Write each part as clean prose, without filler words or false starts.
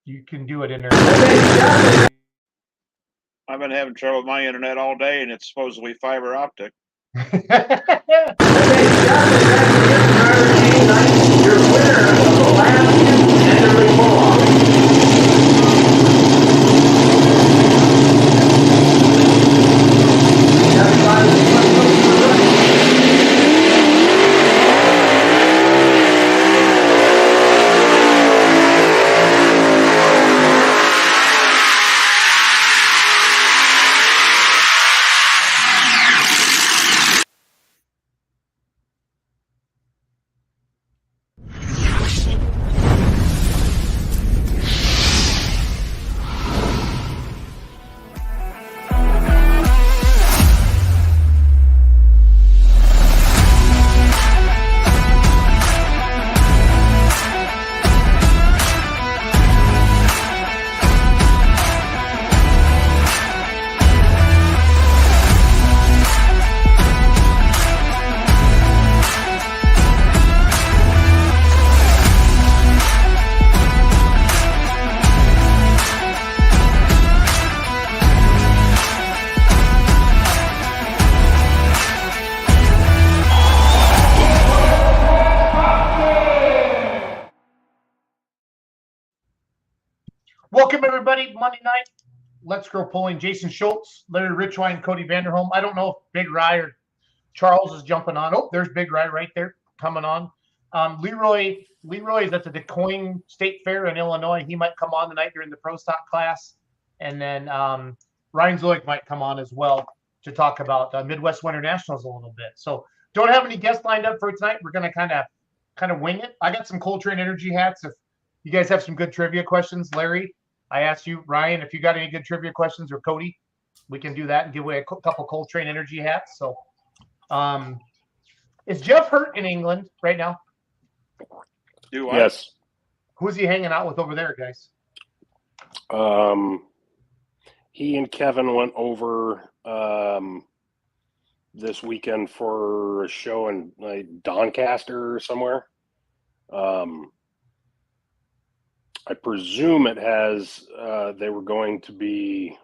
you can do it in there. I've been having trouble with my internet all day, and it's supposedly fiber optic. Welcome, everybody. Monday night, Let's Grow Pulling. Jason Schultz, Larry Richwine, Cody Vanderholm. I don't know if Big Rye or Charles is jumping on. Oh, there's Big Rye right there coming on. Leroy is at the DeCoing State Fair in Illinois. He might come on tonight during the Pro Stock class. And then Ryan Zoic might come on as well to talk about Midwest Winter Nationals a little bit. So don't have any guests lined up for tonight. We're going to kind of wing it. I got some Coltrane Energy hats. If you guys have some good trivia questions, Larry, I asked you, Ryan, if you got any good trivia questions, or Cody, we can do that and give away a couple Coltrane Energy hats. So, is Jeff Hurt in England right now? Yes. Who's he hanging out with over there, guys? He and Kevin went over this weekend for a show in Doncaster or somewhere. I presume it has, they were going to be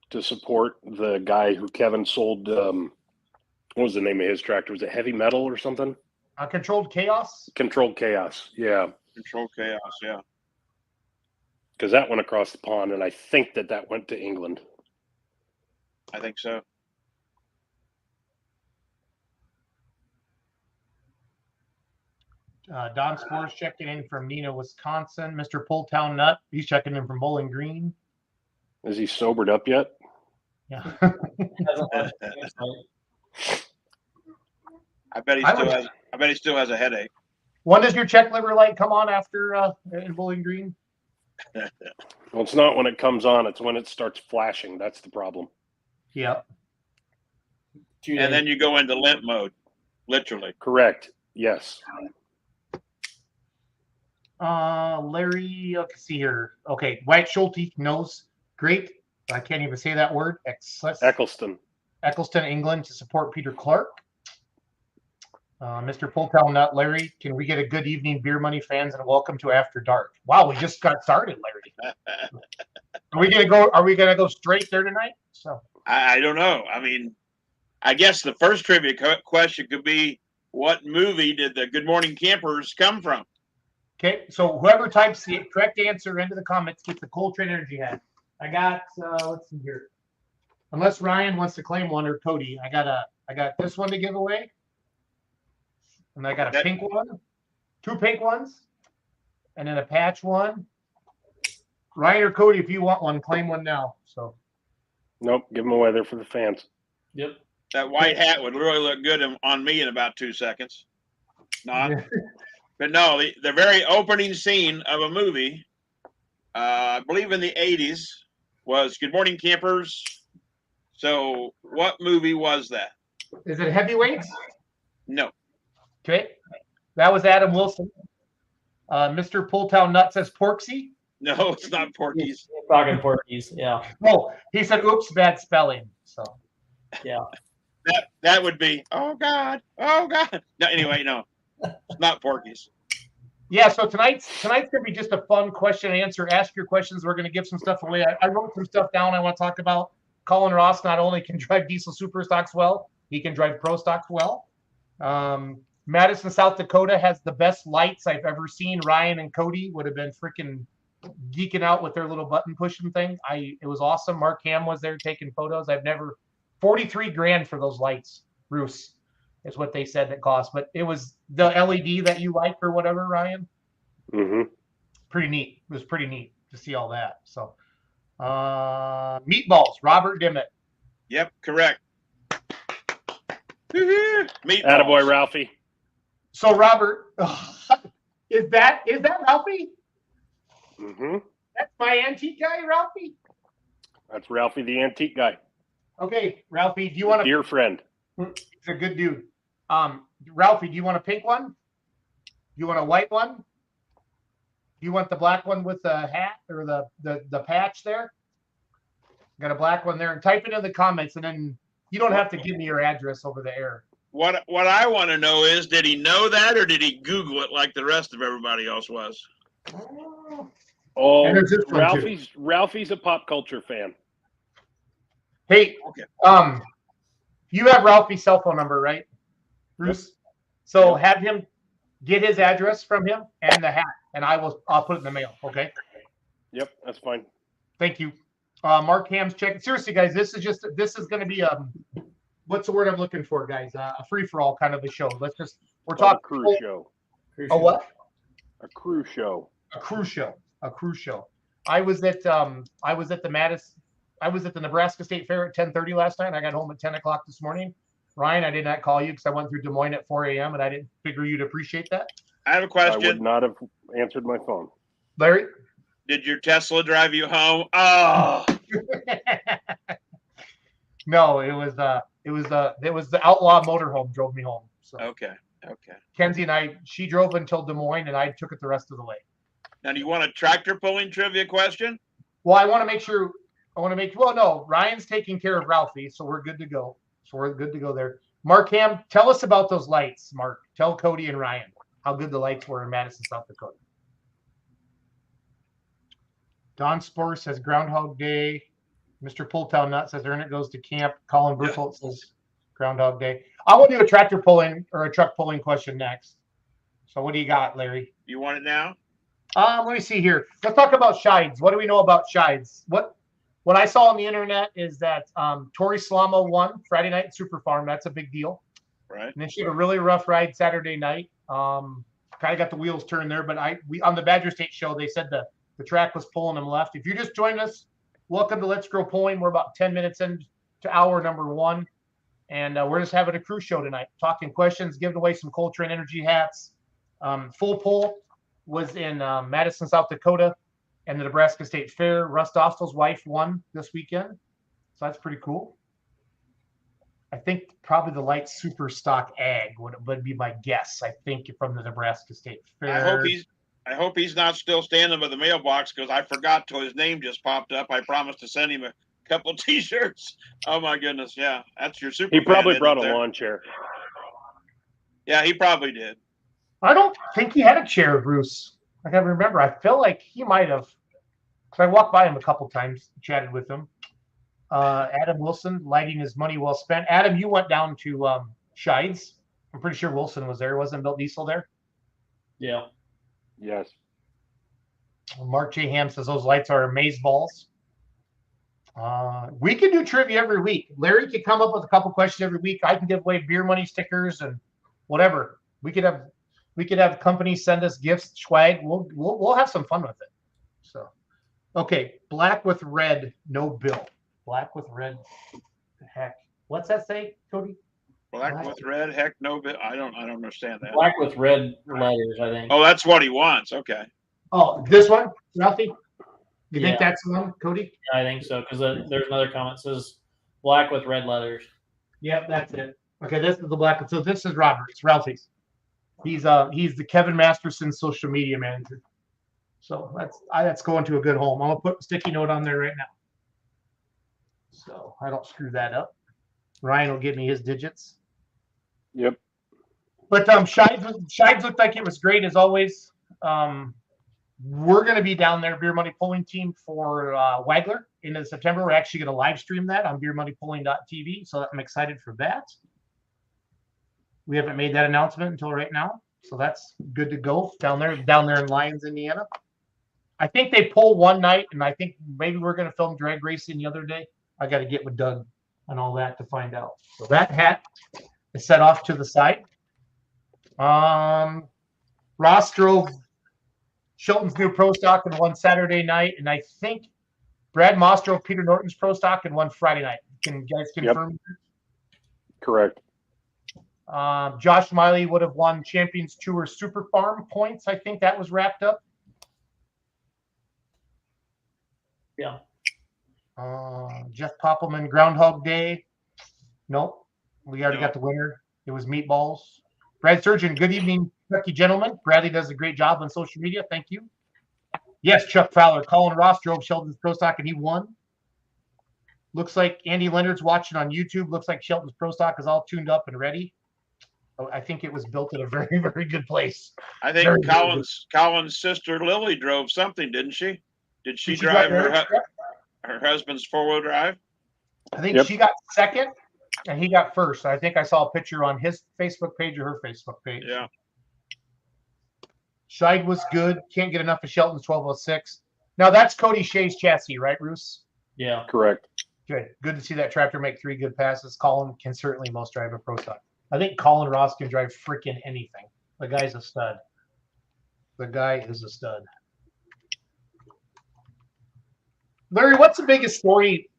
to support the guy who Kevin sold, what was the name of his tractor? Was it Heavy Metal or something? Controlled Chaos? Controlled Chaos, yeah. Controlled Chaos, yeah. Because that went across the pond, and I think that went to England. I think so. Don Spores checking in from Neenah, Wisconsin. Mr. Pulltown Nut, he's checking in from Bowling Green. Is he sobered up yet? Yeah. I bet he still has a headache. When does your check liver light come on after in Bowling Green? Well, it's not when it comes on. It's when it starts flashing. That's the problem. Yeah. And then you go into limp mode, literally. Correct. Yes. Larry, let's see here. Okay, White Schulte knows. Great. I can't even say that word. Eccleston, England, to support Peter Clark. Mr. Pulltown Nut, Larry, can we get a good evening, Beer Money fans, and welcome to After Dark? Wow, we just got started, Larry. Are we gonna go straight there tonight? So I don't know. I mean, I guess the first trivia question could be, what movie did the Good Morning Campers come from? Okay, so whoever types the correct answer into the comments gets the Coltrane Energy hat. I got let's see here. Unless Ryan wants to claim one, or Cody, I got this one to give away. And I got a pink one, 2 pink ones, and then a patch one. Ryan or Cody, if you want one, claim one now. So nope, give them away. They're for the fans. Yep. That white hat would really look good on me in about 2 seconds. Not. Yeah. But no, the very opening scene of a movie, I believe in the 80s, was Good Morning Campers. So what movie was that? Is it Heavyweights? No. Okay. That was Adam Wilson. Mr. Pulltown Nut says Porksy. No, it's not Porky's. Talking Porky's, yeah. Oh, he said, oops, bad spelling. So, yeah. That would be, oh, God. No, anyway, no. It's not Porky's. Yeah, so tonight's gonna be just a fun question and answer. Ask your questions. We're gonna give some stuff away. I wrote some stuff down I want to talk about. Colin Ross not only can drive diesel super stocks well, he can drive pro stocks well. Madison, South Dakota has the best lights I've ever seen. Ryan and Cody would have been freaking geeking out with their little button pushing thing. It was awesome. Mark Ham was there taking photos. I've never 43 grand for those lights, Bruce, is what they said that cost. But it was the LED that you like or whatever, Ryan. Mm-hmm. Pretty neat. It was pretty neat to see all that. So meatballs, Robert Dimmitt. Yep, correct. Meatballs. Attaboy, Ralphie. So Robert, is that Ralphie? Mm-hmm. That's my antique guy, Ralphie. That's Ralphie, the antique guy. Okay, Ralphie, do you want to? Dear friend. He's a good dude. Ralphie, do you want a pink one? Do you want a white one? Do you want the black one with the hat or the patch there? Got a black one there, and type it in the comments, and then you don't have to give me your address over the air. What I want to know is, did he know that, or did he Google it like the rest of everybody else was? Oh, And there's this one, too. Ralphie's a pop culture fan. Hey, Okay. You have Ralphie's cell phone number, right, Bruce? Yep. So have him get his address from him and the hat, and I'll put it in the mail. Okay. Yep, that's fine. Thank you. Mark Ham's checking. Seriously, guys, this is going to be what's the word I'm looking for, guys? A free for all kind of a show. We're talking a cruise show. A what? A cruise show. A cruise show. A cruise show. I was at the Nebraska State Fair at 10:30 last night. I got home at 10 o'clock this morning. Ryan, I did not call you because I went through Des Moines at 4 a.m. and I didn't figure you'd appreciate that. I have a I question. would not have answered my phone. Larry? Did your Tesla drive you home? Oh, No, it was the Outlaw Motorhome drove me home. So okay. Kenzie and she drove until Des Moines and I took it the rest of the way. Now, do you want a tractor pulling trivia question? Well, no, Ryan's taking care of Ralphie, so we're good to go. There. Mark Ham, tell us about those lights, Mark. Tell Cody and Ryan how good the lights were in Madison, South Dakota. Don Spore says Groundhog Day. Mr. Pulltown Nut says Ernest goes to camp. Colin Berthold says Groundhog Day. I will do a tractor pulling or a truck pulling question next. So what do you got, Larry? You want it now? Let me see here. Let's talk about Shides. What do we know about Shides? What I saw on the internet is that Tori Slamo won Friday night at Super Farm. That's a big deal. Right. And then she had a really rough ride Saturday night. Kind of got the wheels turned there, but we on the Badger State show, they said the track was pulling them left. If you just joined us, welcome to Let's Grow Pulling. We're about 10 minutes into hour number 1. And we're just having a cruise show tonight, talking questions, giving away some Coltrane Energy hats. Full pull was in Madison, South Dakota, and the Nebraska State Fair. Russ Dostal's wife won this weekend, so that's pretty cool. I think probably the light super stock ag would be my guess. I think from the Nebraska State Fair. I hope he's not still standing by the mailbox because I forgot till his name just popped up. I promised to send him a couple T-shirts. Oh my goodness, yeah, that's your super. He probably fan, brought a isn't it? lawn chair. Yeah, he probably did. I don't think he had a chair, Bruce. I can't remember. I feel like he might have. Because I walked by him a couple times, chatted with him. Adam Wilson, lighting his money well spent. Adam, you went down to Shides. I'm pretty sure Wilson was there. Wasn't Bill Diesel there? Yeah. Yes. Mark J. Ham says those lights are amaze balls. We can do trivia every week. Larry can come up with a couple questions every week. I can give away beer money stickers and whatever. We could have companies send us gifts, swag. We'll have some fun with it. So, okay, black with red, no bill. Black with red. Heck, what's that say, Cody? Black with red, heck no bit. I don't understand that. Black with red letters, I think. Oh, that's what he wants. Okay. Oh, this one, Ralphie? You think Yeah. that's the one, Cody? I think so, because there's another comment that says black with red letters. Yep, that's it. Okay, this is the black. So this is Robert's, Ralphie's. He's the Kevin Masterson social media manager. So that's going to a good home. I'm gonna put a sticky note on there right now, so I don't screw that up. Ryan will give me his digits. Yep. But Shides looked like it was great as always. We're going to be down there, Beer Money Pulling Team, for Wagler in September. We're actually going to live stream that on beermoneypulling.tv. So I'm excited for that. We haven't made that announcement until right now. So that's good to go down there in Lyons, Indiana. I think they pull one night, and I think maybe we're going to film drag racing the other day. I got to get with Doug and all that to find out. So that hat is set off to the side. Ross drove Shelton's new Pro Stock and won Saturday night, and I think Brad Moss drove Peter Norton's Pro Stock and won Friday night. Can you guys confirm? Yep. Correct. Josh Miley would have won Champions Tour Super Farm points. I think that was wrapped up. Yeah. Jeff Poppelman, Groundhog Day. Nope. We already got the winner. It was Meatballs. Brad Surgeon, good evening, Kentucky gentlemen. Bradley does a great job on social media. Thank you. Yes, Chuck Fowler. Colin Ross drove Shelton's Pro Stock and he won. Looks like Andy Leonard's watching on YouTube. Looks like Shelton's Pro Stock is all tuned up and ready. Oh, I think it was built at a very, very good place. I think Colin's sister Lily drove something, didn't she? Did she drive her husband's four-wheel drive? I think she got second and he got first. I think I saw a picture on his Facebook page or her Facebook page. Yeah. Scheid was good. Can't get enough of Shelton's 1206. Now that's Cody Shea's chassis, right, Bruce? Yeah. Correct. Good. Good to see that tractor make 3 good passes. Colin can certainly most drive a Pro Stock. I think Colin Ross can drive freaking anything. The guy's a stud. The guy is a stud. Larry, what's the biggest story?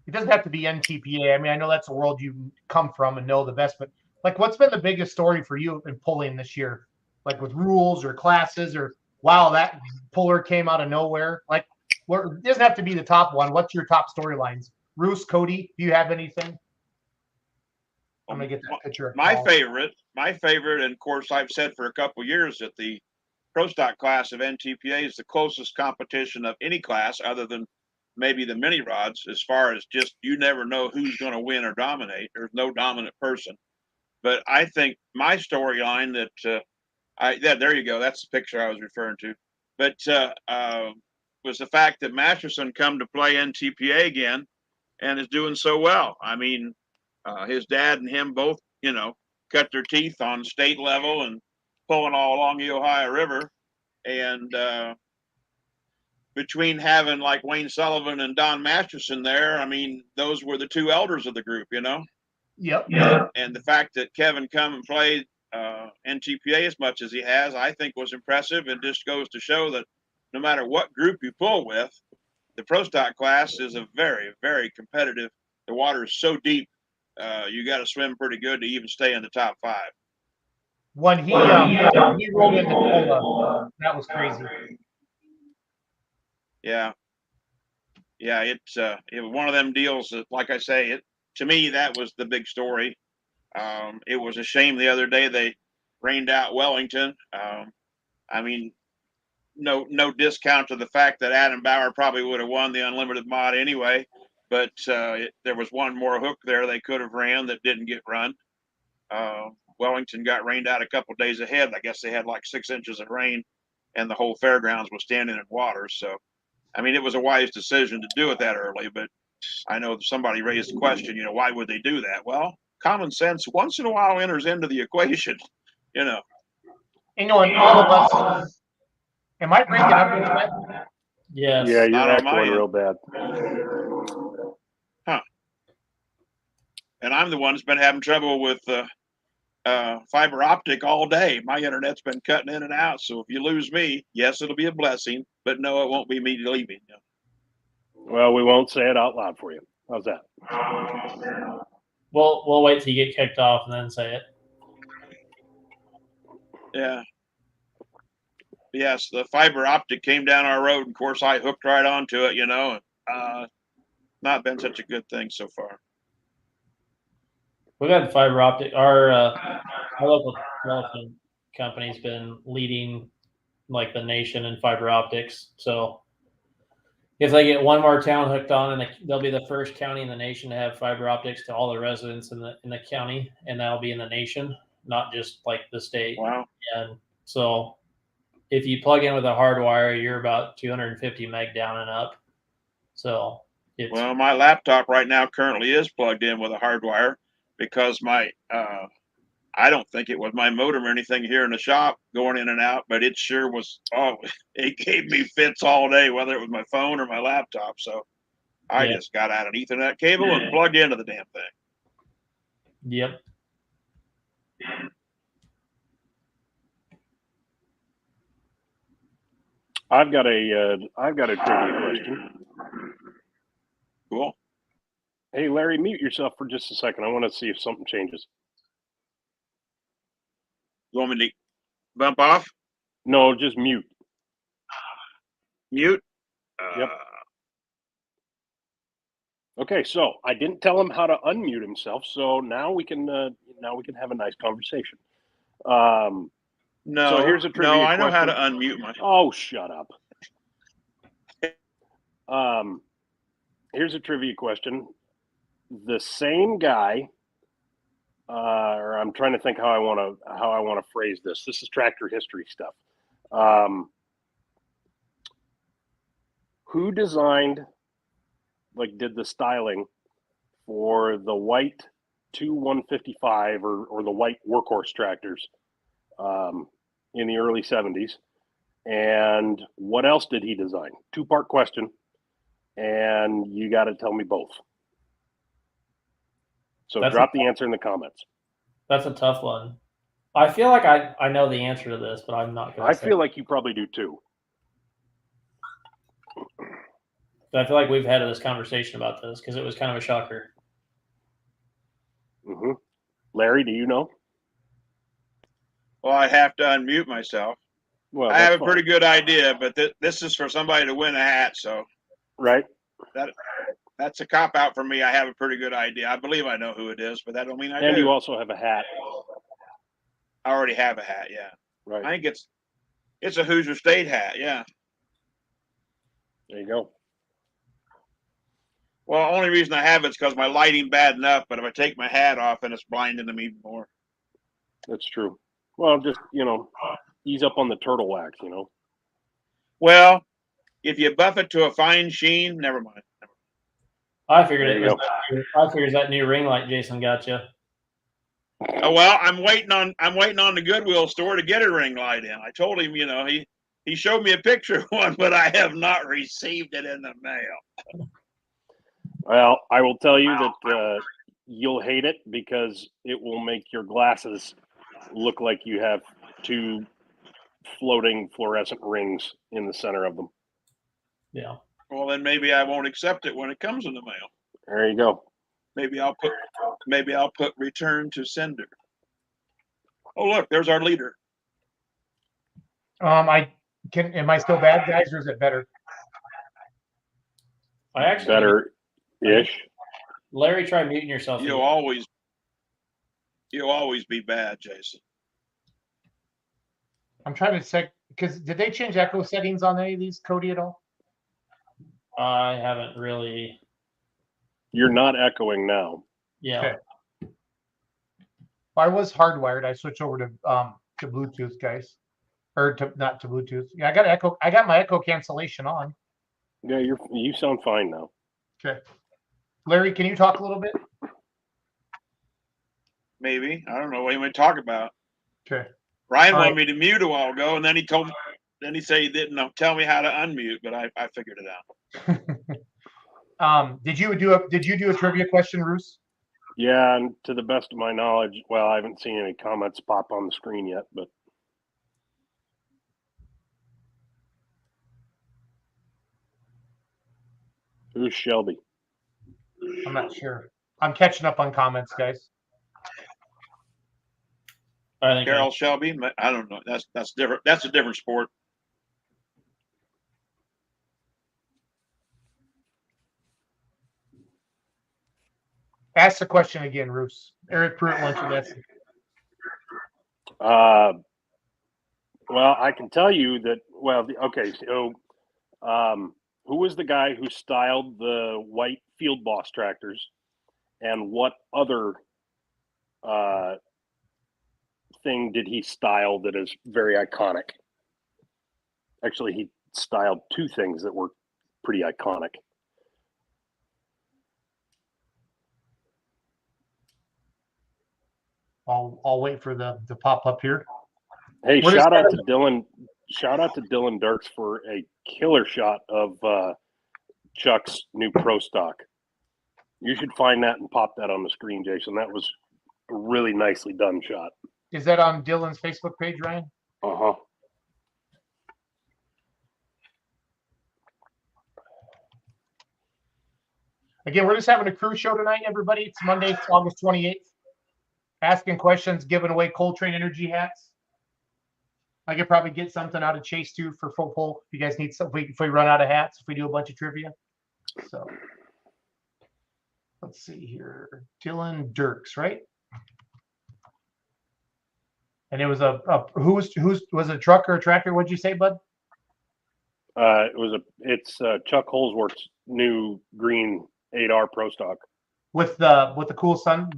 It doesn't have to be NTPA. I mean, I know that's the world you come from and know the best, but like, what's been the biggest story for you in pulling this year? Like with rules or classes or, wow, that puller came out of nowhere. Like, it doesn't have to be the top one. What's your top storylines? Bruce, Cody, do you have anything? I'm going to get that picture. My favorite, and of course, I've said for a couple of years that the Pro Stock class of NTPA is the closest competition of any class other than maybe the mini rods, as far as just you never know who's going to win or dominate. There's no dominant person. But I think my storyline there you go. That's the picture I was referring to. But was the fact that Masterson come to play NTPA again and is doing so well. I mean, his dad and him both, cut their teeth on state level and pulling all along the Ohio River. And between having like Wayne Sullivan and Don Masterson there, I mean, those were the 2 elders of the group, Yep. And the fact that Kevin come and played NTPA as much as he has, I think was impressive, and just goes to show that no matter what group you pull with, the Pro Stock class is a very, very competitive. The water is so deep, you got to swim pretty good to even stay in the top 5. When he rolled into Cola, that was crazy. Yeah, it was one of them deals that, like I say, to me that was the big story. It was a shame the other day they rained out Wellington. I mean, no discount to the fact that Adam Bauer probably would have won the unlimited mod anyway, but there was one more hook there they could have ran that didn't get run. Wellington got rained out a couple of days ahead. I guess they had like 6 inches of rain, and the whole fairgrounds was standing in water. So, I mean, it was a wise decision to do it that early, but I know somebody raised the question, why would they do that? Well, common sense once in a while enters into the equation, And and all of us, am I breaking up a little bit? Yes. Yeah, you're echoing real bad. Huh. And I'm the one that's been having trouble with fiber optic all day. My internet's been cutting in and out. So if you lose me, yes, it'll be a blessing, but no, it won't be me leaving you. Well, we won't say it out loud for you. How's that? We'll wait till you get kicked off and then say it. Yeah. Yes, the fiber optic came down our road. Of course, I hooked right onto it, not been such a good thing so far. We've had fiber optic. Our local telephone company's been leading like the nation in fiber optics. So if they get one more town hooked on, and they'll be the first county in the nation to have fiber optics to all the residents in the county, and that'll be in the nation, not just like the state. Wow. And so if you plug in with a hard wire, you're about 250 meg down and up. So it's Well, my laptop right now currently is plugged in with a hard wire because my I don't think it was my modem or anything here in the shop going in and out, but it sure was. Oh, it gave me fits all day, whether it was my phone or my laptop. So I Yeah. just got out an Ethernet cable and plugged into the damn thing. Yep. I've got a trivia question. Cool. Hey, Larry, mute yourself for just a second. I want to see if something changes. You want me to bump off? No, just mute. Mute? Yep. Okay, so I didn't tell him how to unmute himself, so now we can have a nice conversation. No. So here's a trivia I know how to question. unmute my. Oh, shut up. Here's a trivia question. The same guy, or I'm trying to think how I want to phrase this. This is tractor history stuff. Who designed, did the styling for the white 155 or the white workhorse tractors in the early 70s? And what else did he design? Two-part question, and you got to tell me both. So drop the answer in the comments. That's a tough one. I feel like I know the answer to this, but I'm not going to say. I feel like you probably do too. I feel like we've had this conversation about this because it was kind of a shocker. Mm-hmm. Larry, do you know? Well, I have to unmute myself. Well, I have a pretty good idea, but this is for somebody to win a hat, so right. That's a cop out for me. I have a pretty good idea. I believe I know who it is, but that don't mean I do. And you also have a hat. I already have a hat. Yeah. Right. I think it's a Hoosier State hat. Yeah. There you go. Well, the only reason I have it's because my lighting bad enough, but if I take my hat off, then it's blinding them even more. That's true. Well, just ease up on the turtle wax. Well, if you buff it to a fine sheen, never mind. I figured I figured that new ring light Jason got you. Oh well, I'm waiting on the Goodwill store to get a ring light in. I told him, he showed me a picture of one, but I have not received it in the mail. Well, I will tell you that you'll hate it because it will make your glasses look like you have two floating fluorescent rings in the center of them. Yeah. Well, then maybe I won't accept it when it comes in the mail. There you go. Maybe I'll put return to sender. Oh, look, there's our leader. Am I still bad, guys, or is it better? I actually better-ish. Larry, try muting yourself. You'll always be bad, Jason. I'm trying to check because did they change echo settings on any of these, Cody, at all? I haven't really. You're not echoing now. Yeah. Okay. Well, I was hardwired. I switched over to Bluetooth, guys, or not to Bluetooth. Yeah, I got echo. I got my echo cancellation on. Yeah, you sound fine now. Okay. Larry, can you talk a little bit? Maybe. I don't know what you want to talk about. Okay. Ryan wanted me to mute a while ago, and then he said he didn't tell me how to unmute, but I figured it out. Did you do a trivia question, Roos? Yeah, and to the best of my knowledge, well, I haven't seen any comments pop on the screen yet, but who's Shelby? I'm not sure. I'm catching up on comments, guys. I think Carol Shelby. I don't know. That's different. That's a different sport. Ask the question again, Roos. Eric Pruitt wants you to ask. Well, I can tell you that. Well, okay. So, who was the guy who styled the white Field Boss tractors, and what other thing did he style that is very iconic? Actually, he styled two things that were pretty iconic. I'll wait for the pop up here. Hey, What is shout out that? to Dylan. Shout out to Dylan Dirks for a killer shot of Chuck's new Pro Stock. You should find that and pop that on the screen, Jason. That was a really nicely done shot. Is that on Dylan's Facebook page, Ryan? Uh-huh. Again, we're just having a crew show tonight, everybody. It's Monday, it's August 28th. Asking questions, giving away Coltrane Energy hats. I could probably get something out of Chase too for football. If you guys need something, if we run out of hats, if we do a bunch of trivia. So let's see here. Dylan Dirks, right? And it was who's was it a truck or a tractor? What'd you say, bud? It's Chuck Holsworth's new green 8R Pro Stock. With the cool sun in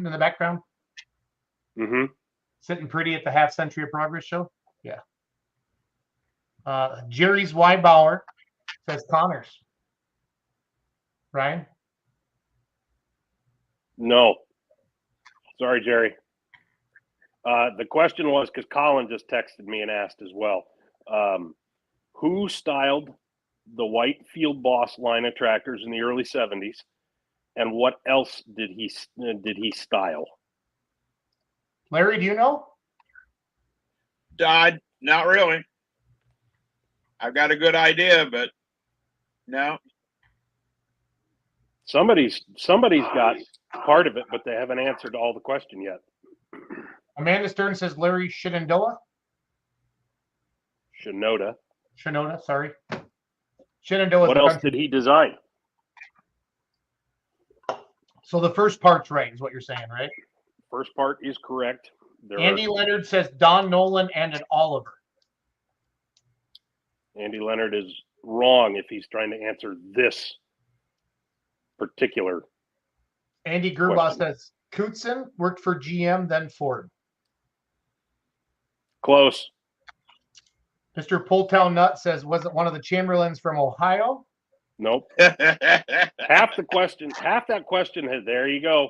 the background, Mm-hmm. sitting pretty at the Half Century of Progress show. Yeah. Jerry's Weibauer says Connors. Ryan? No. Sorry, Jerry. The question was, because Colin just texted me and asked as well, who styled the white Field Boss line of tractors in the early 70s, and what else did he style? Larry, do you know? Not really. I've got a good idea, but no. Somebody's got part of it, but they haven't answered all the question yet. Amanda Stern says Larry Shenandoah. Shinoda. Sorry. Shenandoah. What else did he design? So the first part's right, is what you're saying, right? First part is correct. Andy Leonard says Don Nolan and an Oliver. Andy Leonard is wrong if he's trying to answer this particular. Andy Gerbaugh question. says Kutzen worked for GM, then Ford. Close. Mr. Pulltown Nut says, was it one of the Chamberlains from Ohio? Nope. Half that question has, there you go.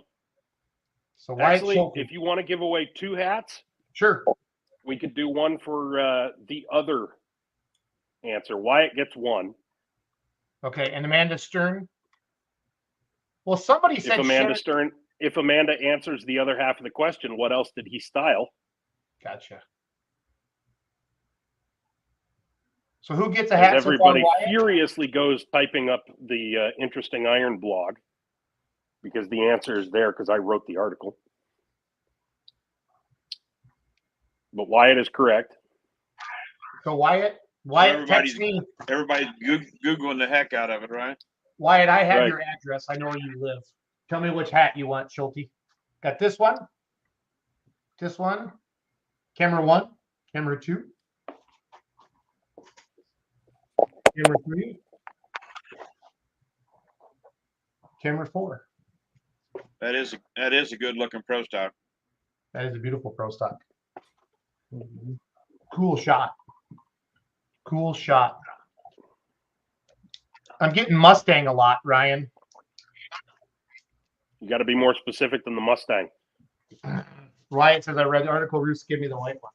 So Wyatt Actually, Schulte. if you want to give away two hats, Sure. we could do one for the other answer. Wyatt gets one. Okay, and Amanda Stern. Well, somebody said If Amanda answers the other half of the question, what else did he style? Gotcha. So who gets a hat? As everybody furiously goes typing up the Interesting Iron blog, because the answer is there because I wrote the article. But Wyatt is correct. So Wyatt text me. Everybody's Googling the heck out of it, right? Wyatt, I have Right. your address. I know where you live. Tell me which hat you want, Schulte. Got this one, camera 1, camera 2, camera 3, camera 4. That is a good looking Pro Stock. That is a beautiful Pro Stock. Cool shot. Cool shot. I'm getting Mustang a lot, Ryan. You got to be more specific than the Mustang. Wyatt says, I read the article. Bruce, give me the white one.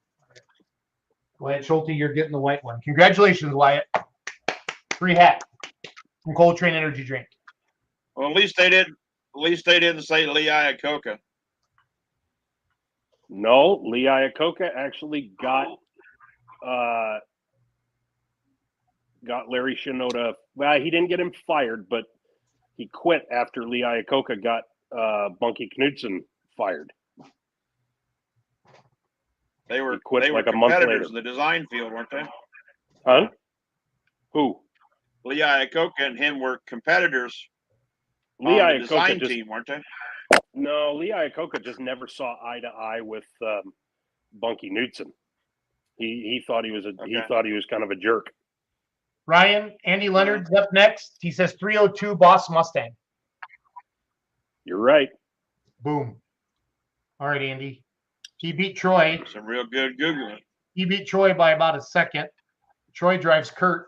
Wyatt Schulte, you're getting the white one. Congratulations, Wyatt. Free hat from Coltrane Energy Drink. Well, at least they didn't say Lee Iacocca. No, Lee Iacocca actually got Larry Shinoda. Well, he didn't get him fired, but he quit after Lee Iacocca got Bunky Knudsen fired. They were like a month competitors later. in the design field, weren't they? Huh? Who? Lee Iacocca and him were competitors Lee on the design Iacocca team, weren't they? No, Lee Iacocca just never saw eye to eye with Bunky Knudsen. He thought he was he thought he was kind of a jerk. Ryan, Andy Leonard's up next. He says 302 Boss Mustang. You're right. Boom. All right, Andy. He beat Troy. Some real good Googling. He beat Troy by about a second. Troy drives Kurt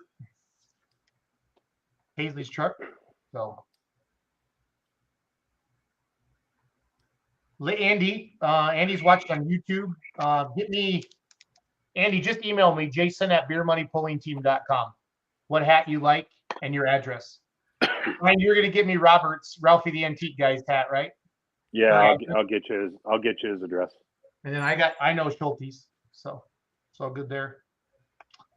Paisley's truck. So Andy's watching on YouTube. Andy, just email me, jason@beermoneypullingteam.com. What hat you like and your address. Ryan, you're going to give me Robert's Ralphie the Antique Guy's hat, right? Yeah, I'll get you his address. And then I know Schulte's, so it's all good there.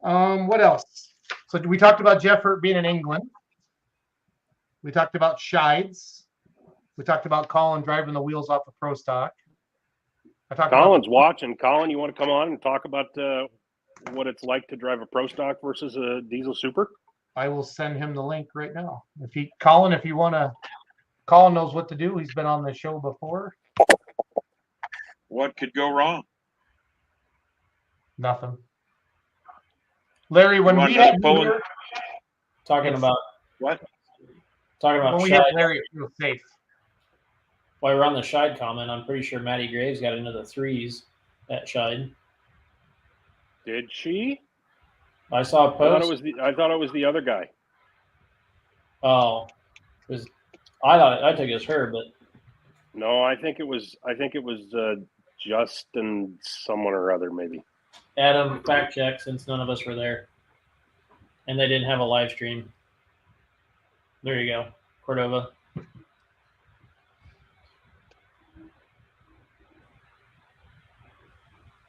What else? So we talked about Jeffert being in England. We talked about Shides. We talked about Colin driving the wheels off the Pro Stock. Colin's watching. Colin, you want to come on and talk about what it's like to drive a Pro Stock versus a diesel super? I will send him the link right now. Colin, if you want to, Colin knows what to do. He's been on the show before. What could go wrong? Nothing. Larry, when we had Poland? Talking about What? Talking about when we had Scheid. Larry, it feels safe. While we're on the Scheid comment, I'm pretty sure Maddie Graves got into the 3s at Scheid. Did she? I saw a I post. thought it was the other guy. Oh, I took it as her, but No, I think it was Justin someone or other maybe. Adam fact check since none of us were there, and they didn't have a live stream. There you go, Cordova.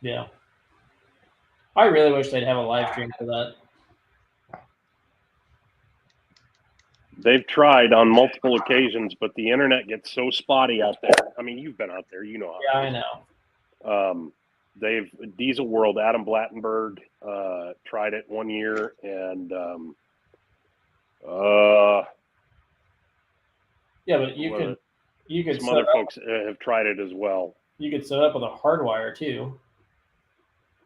Yeah, I really wish they'd have a live stream for that. They've tried on multiple occasions, but the internet gets so spotty out there. I mean, you've been out there, you know. Yeah, I know. Diesel World, Adam Blattenberg tried it one year, and Yeah, but you could some set other up, folks have tried it as well. you could set up with a hardwire too.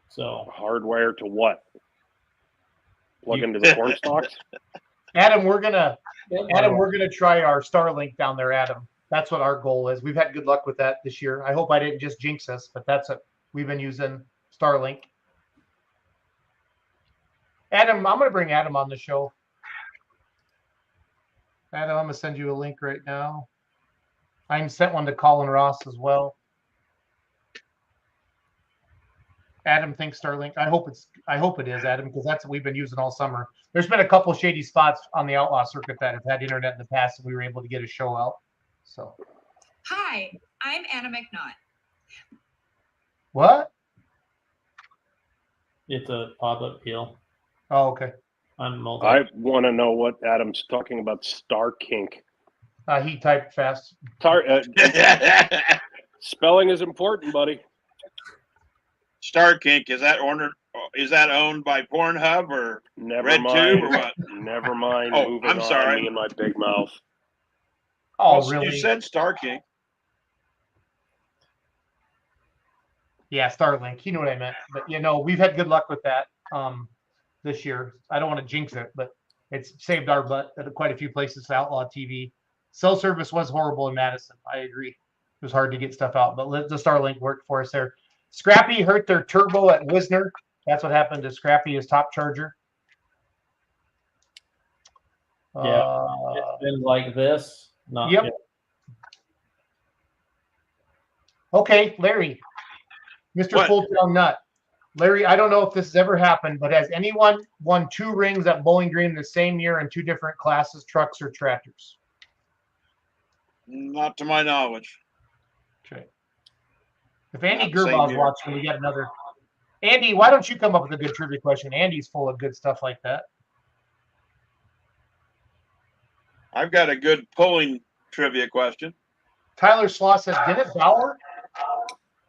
So Hardwire to what? Plug into the corn stalks? Adam, we're gonna try our Starlink down there, Adam. That's what our goal is. We've had good luck with that this year. I hope I didn't just jinx us, but that's it. We've been using Starlink. Adam, I'm gonna bring Adam on the show. Adam, I'm gonna send you a link right now. I sent one to Colin Ross as well. Adam thinks Starlink. I hope it is, Adam, because that's what we've been using all summer. There's been a couple shady spots on the Outlaw circuit that have had internet in the past, and we were able to get a show out. So. Hi, I'm Anna McNaught. What? it's a pop-up deal Oh, okay. on multi. I want to know what Adam's talking about. Star Kink. He typed fast. Spelling is important, buddy. Star Kink, is that owned by Pornhub or Never RedTube mind. or what? Never mind. Oh, Moving I'm on, sorry. Me and my big mouth. Oh, Well, really? You said Star Kink. Yeah, Starlink. You know what I meant. But we've had good luck with that this year. I don't want to jinx it, but it's saved our butt at quite a few places for Outlaw TV. Cell service was horrible in Madison. I agree. It was hard to get stuff out, but the Starlink worked for us there. Scrappy hurt their turbo at Wisner. That's what happened to Scrappy, his top charger. Yeah. It's been like this. Not Yep. Okay, Larry. Mr. What? Full Town Nut. Larry, I don't know if this has ever happened, but has anyone won 2 rings at Bowling Green the same year in 2 different classes, trucks or tractors? Not to my knowledge. Okay. If Andy Not the same Gerbaugh's year. watching, we got another. Andy, why don't you come up with a good trivia question? Andy's full of good stuff like that. I've got a good pulling trivia question. Tyler Slaw says, did it Bauer?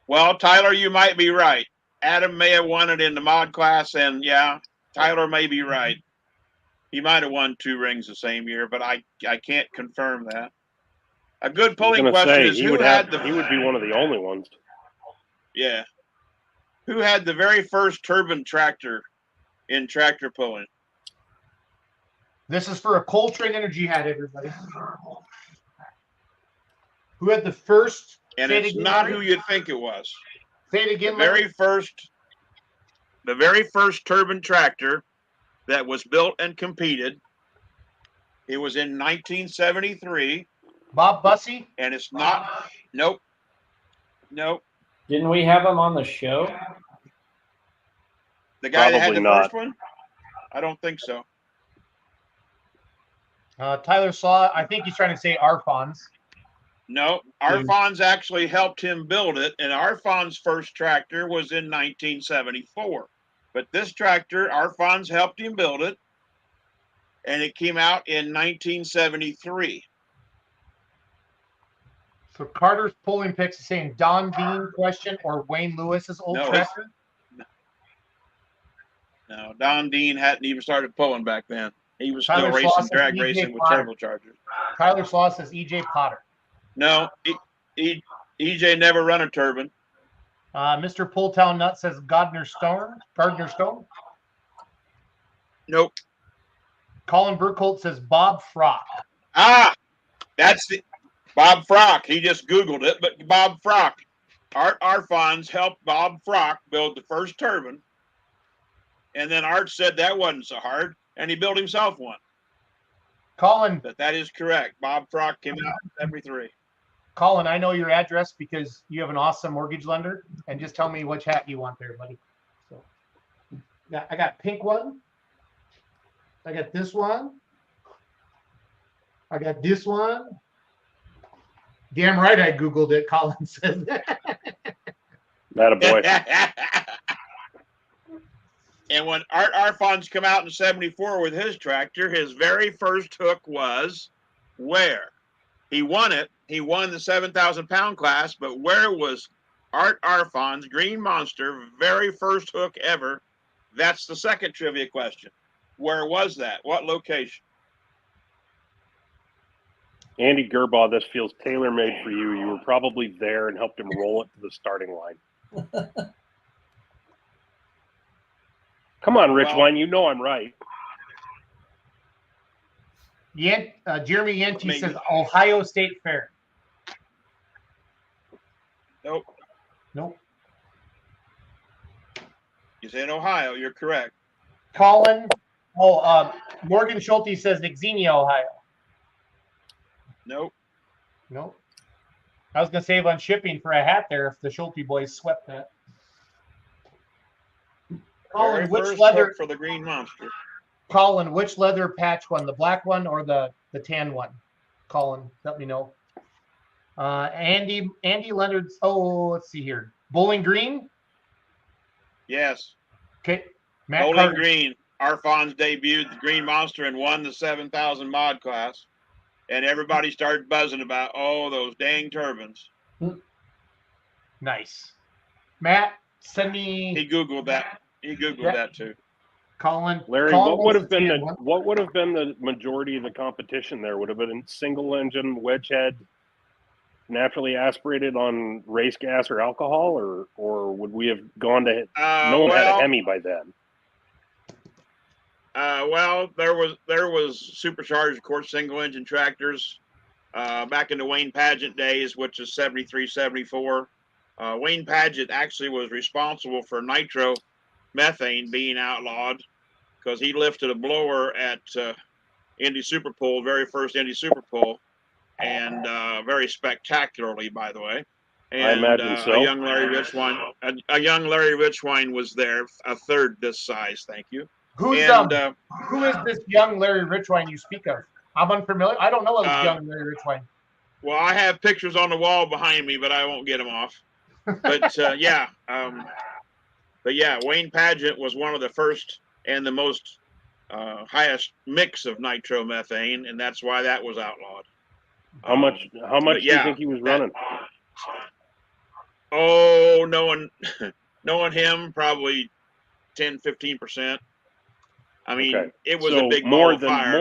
Well, Tyler, you might be right. Adam may have won it in the mod class, and yeah, Tyler may be right. He might have won 2 rings the same year, but I can't confirm that. A good I was pulling gonna question say, is he who would be one of the only ones. Yeah. Who had the very first turbine tractor in tractor pulling? This is for a Coltrane Energy hat, everybody. Who had the first? And say it it's again, not Larry? who you'd think it was. Say it again, The Larry. very first turbine tractor that was built and competed. It was in 1973, Bob Bussey. and it's not. Nope. Nope. Didn't we have him on the show? The guy that had Probably the not. first one? I don't think so. Tyler Slaw. I think he's trying to say Arfons. No, Arfons actually helped him build it, and Arfons' first tractor was in 1974. But this tractor, Arfons helped him build it, and it came out in 1973. So Carter's polling picks is saying Don Dean question or Wayne Lewis's old No, tractor. No, Don Dean hadn't even started pulling back then. He was still Tyler racing, Slauson, drag EJ racing with Potter. turbochargers. Tyler Slaw says EJ Potter. No, EJ never run a turbine. Mr. Pulltown Nut says Gardner Stone. Gardner Stone. Nope. Colin Burkholt says Bob Frock. Ah, that's the Bob Frock. He just Googled it, but Bob Frock. Art Arfons helped Bob Frock build the first turbine. And then Art said that wasn't so hard, and he built himself one. Colin, But that is correct. Bob Frock came out in 73. Colin, I know your address because you have an awesome mortgage lender, and just tell me which hat you want there, buddy. So, yeah, I got pink one. I got this one. I got this one. Damn right, I googled it. Colin says That a boy. And when Art Arfons come out in 74 with his tractor, his very first hook was where? He won it. He won the 7,000 pound class, but where was Art Arfons' Green Monster very first hook ever? That's the second trivia question. Where was that? What location? Andy Gerbaugh, this feels tailor-made for you. You were probably there and helped him roll it to the starting line. Come on, Rich Well- Wine. You know I'm right. Jeremy Yenti Maybe. says Ohio State Fair. Nope. Nope. You say in Ohio. You're correct. Colin. Morgan Schulte says Xenia, Ohio. Nope. Nope. I was gonna save on shipping for a hat there if the Schulte boys swept that. Colin, Very which first leather? hook for the Green Monster. Colin, which leather patch one? The black one or the tan one? Colin, let me know. Andy Leonard. Oh, let's see here. Bowling Green. Yes. Okay. Matt Bowling Carter. Green. Arfons debuted the Green Monster and won the 7,000 mod class. And everybody started buzzing about, those dang turbines. Nice. Matt, send me. He Googled that. He Googled Yeah. that too. Colin. Larry, Colin what would wants have been tan the one. what would have been the majority of the competition there? Would have been single engine wedge head, naturally aspirated on race gas or alcohol, or would we have gone to no one had a Hemi by then? There was supercharged, of course, single engine tractors back in the Wayne Pageant days, which is 73, 74. Wayne Pageant actually was responsible for nitro methane being outlawed because he lifted a blower at Indy Super Pull, very first Indy Super Pull, and very spectacularly, by the way. And, I imagine so. A young Larry Richwine was there, a third this size. Thank you. Who is this young Larry Richwine you speak of? I'm unfamiliar. I don't know a young Larry Richwine. Well, I have pictures on the wall behind me, but I won't get them off. But Wayne Pageant was one of the first and the most highest mix of nitromethane, and that's why that was outlawed. How much do you think he was running? Knowing him, probably 10-15%. I mean, Okay. it was So a big more ball of than fire,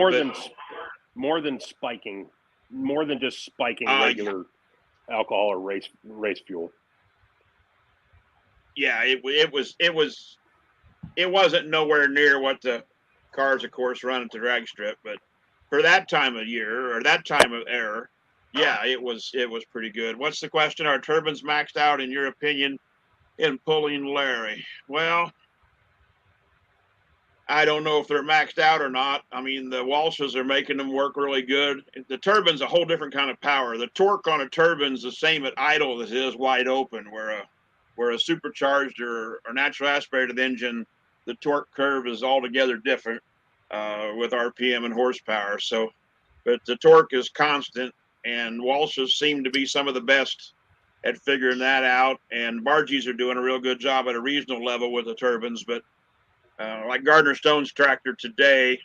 more than spiking, more than just spiking regular alcohol or race fuel. Yeah, it wasn't nowhere near what the cars, of course, run at the drag strip, but for that time of year or that time of era, yeah, it was pretty good. What's the question? Are turbines maxed out in your opinion in pulling Larry? Well, I don't know if they're maxed out or not. I mean, the Walshes are making them work really good. The turbine's a whole different kind of power. The torque on a turbine's the same at idle as it is wide open, where a supercharged or natural aspirated engine, the torque curve is altogether different with RPM and horsepower. So, but the torque is constant, and Walshes seem to be some of the best at figuring that out. And Bargees are doing a real good job at a regional level with the turbines. But like Gardner Stone's tractor today,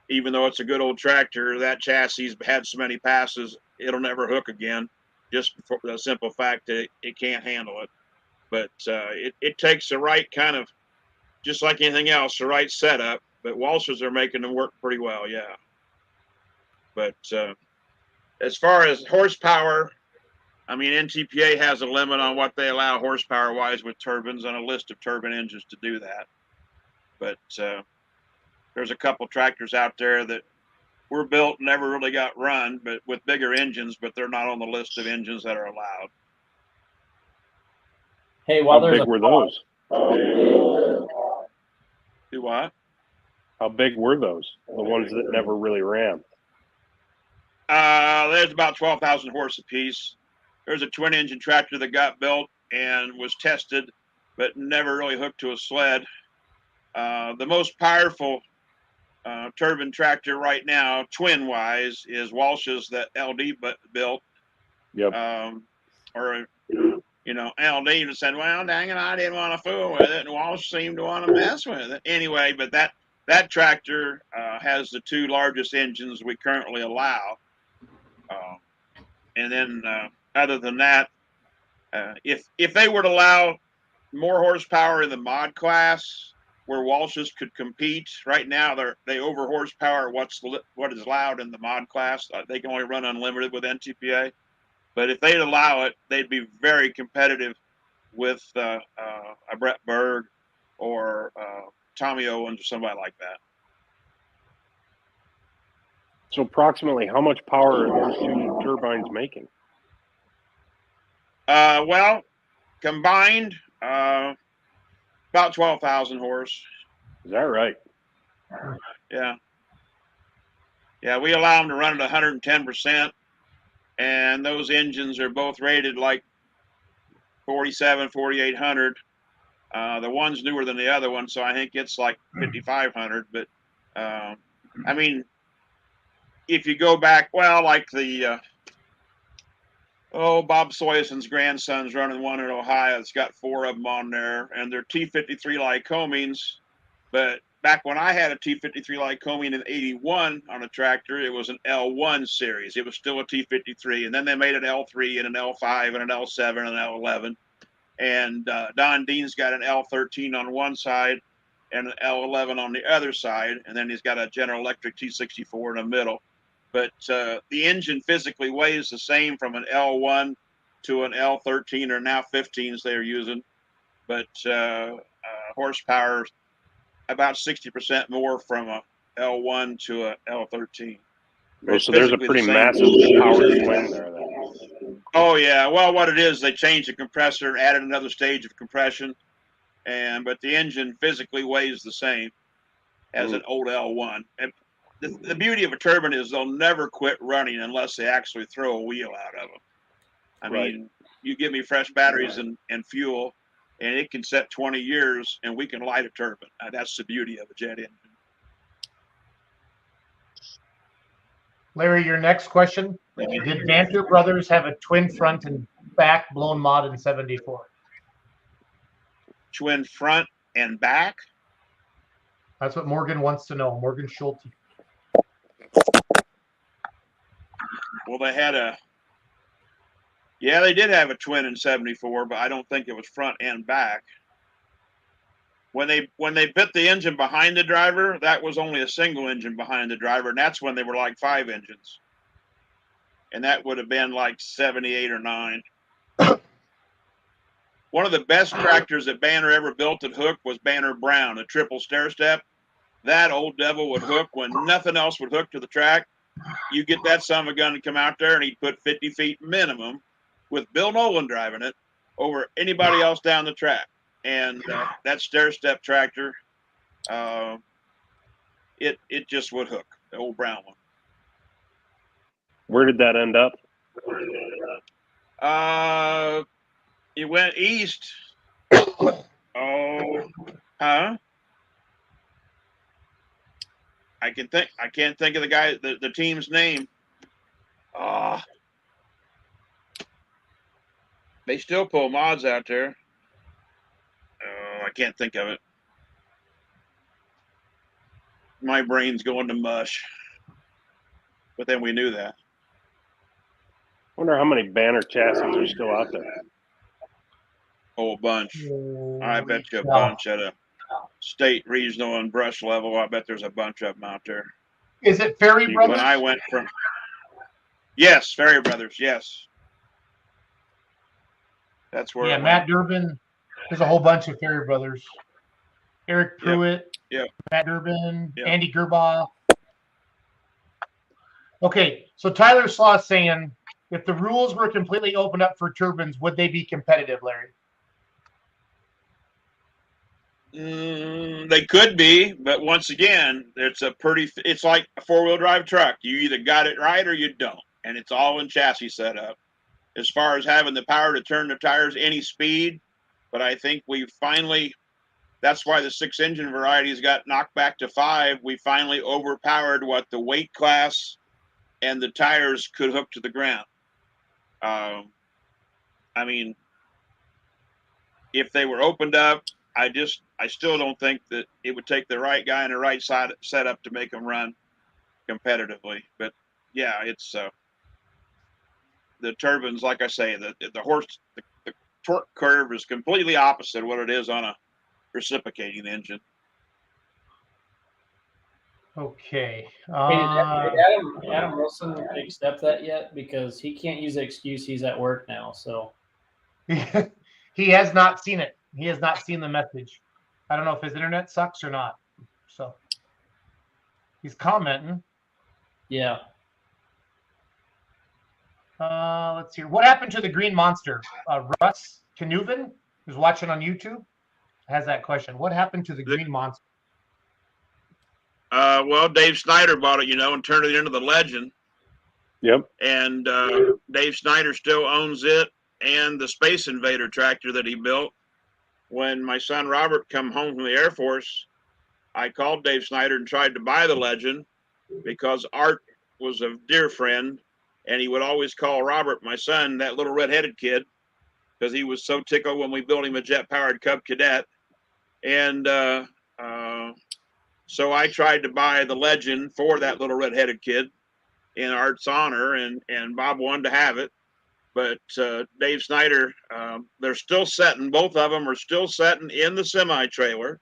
even though it's a good old tractor, that chassis had so many passes, it'll never hook again, just for the simple fact that it can't handle it. But it takes the right kind of, just like anything else, the right setup. But Walshes are making them work pretty well, yeah. But as far as horsepower, I mean, NTPA has a limit on what they allow horsepower-wise with turbines and a list of turbine engines to do that. But there's a couple tractors out there that were built and never really got run, but with bigger engines, but they're not on the list of engines that are allowed. Hey, while How there's big a were those? Do what? How big were those? The ones that never really ran. There's about 12,000 horse apiece. There's a twin engine tractor that got built and was tested, but never really hooked to a sled. The most powerful turbine tractor right now, twin wise, is Walsh's that LD built. Yep. Or, you know, LD said, well, dang it, I didn't want to fool with it. And Walsh seemed to want to mess with it. Anyway, but that tractor has the two largest engines we currently allow. And then other than that, if they were to allow more horsepower in the mod class where Walshes could compete, right now they over horsepower what is allowed in the mod class. They can only run unlimited with NTPA. But if they'd allow it, they'd be very competitive with a Brett Berg or Tommy Owens or somebody like that. So approximately how much power are those two turbines making? Well, combined, about 12,000 horse. Is that right? Yeah. Yeah, we allow them to run at 110%, and those engines are both rated like 47, 4,800. The one's newer than the other one, so I think it's like 5,500. But, I mean, if you go back, well, like the Bob Soyason's grandson's running one in Ohio. It's got 4 of them on there, and they're T53 Lycomings. But back when I had a T53 Lycoming in '81 on a tractor, it was an L1 series. It was still a T53, and then they made an L3 and an L5 and an L7 and an L11. And Don Dean's got an L13 on one side and an L11 on the other side, and then he's got a General Electric T64 in the middle. But the engine physically weighs the same from an L1 to an L13 or now 15s they're using. But horsepower about 60% more from a L1 to a L13. Oh, so there's a pretty massive power swing there then. Oh yeah. Well, what it is, they changed the compressor, added another stage of compression, but the engine physically weighs the same as an old L1. And the beauty of a turbine is they'll never quit running unless they actually throw a wheel out of them. I mean, you give me fresh batteries and fuel, and it can set 20 years, and we can light a turbine. That's the beauty of a jet engine. Larry, your next question. Did Vanter Brothers have a twin front and back blown mod in '74? Twin front and back? That's what Morgan wants to know. Morgan Schulte. Well, they did have a twin in '74, but I don't think it was front and back. When they put the engine behind the driver, that was only a single engine behind the driver, and that's when they were like 5 engines. And that would have been like 78 or 9. One of the best tractors that Banner ever built at hook was Banner Brown, a triple stair step. That old devil would hook when nothing else would hook to the track. You get that son of a gun to come out there, and he'd put 50 feet minimum with Bill Nolan driving it over anybody else down the track. And that stair step tractor, it just would hook, the old brown one. Where did that end up? It went east. Oh, huh? I can't think of the team's name. They still pull mods out there. Oh, I can't think of it. My brain's going to mush. But then we knew that. Wonder how many banner chassis are still out there. Oh, a bunch. I bet you a Yeah. bunch at a state, regional, and brush level. I bet there's a bunch of them out there. Is it Ferry When Brothers? When I went from, yes, Ferry Brothers, yes. That's where. Yeah, it Matt went. Durbin. There's a whole bunch of Ferry Brothers. Eric Yep. Pruitt. Yep. Matt Durbin. Yep. Andy Gerbaugh. Okay, so Tyler Slaw is saying, if the rules were completely opened up for turbines, would they be competitive, Larry? They could be, but once again, it's like a 4-wheel drive truck. You either got it right or you don't, and it's all in chassis setup. As far as having the power to turn the tires any speed, but I think that's why the 6-engine varieties got knocked back to 5. We finally overpowered what the weight class and the tires could hook to the ground. I mean, if they were opened up, I still don't think that it would take the right guy and the right side setup to make them run competitively. But yeah, it's the turbines, like I say, the torque curve is completely opposite of what it is on a reciprocating engine. Okay. Did Adam Wilson accept that yet? Because he can't use the excuse he's at work now. So He has not seen it. He has not seen the message. I don't know if his internet sucks or not. So he's commenting. yeah, Let's see. What happened to the Green Monster? Russ Canuven, who's watching on YouTube, has that question. What happened to the Green Monster? Well, Dave Snyder bought it, and turned it into the Legend. Yep. And Dave Snyder still owns it and the Space Invader tractor that he built. When my son Robert come home from the Air Force, I called Dave Snyder and tried to buy the Legend because Art was a dear friend, and he would always call Robert, my son, that little red-headed kid, because he was so tickled when we built him a jet-powered Cub Cadet. And so I tried to buy the Legend for that little red-headed kid in Art's honor, and Bob wanted to have it. But Dave Snyder, they're still setting, both of them are still setting in the semi-trailer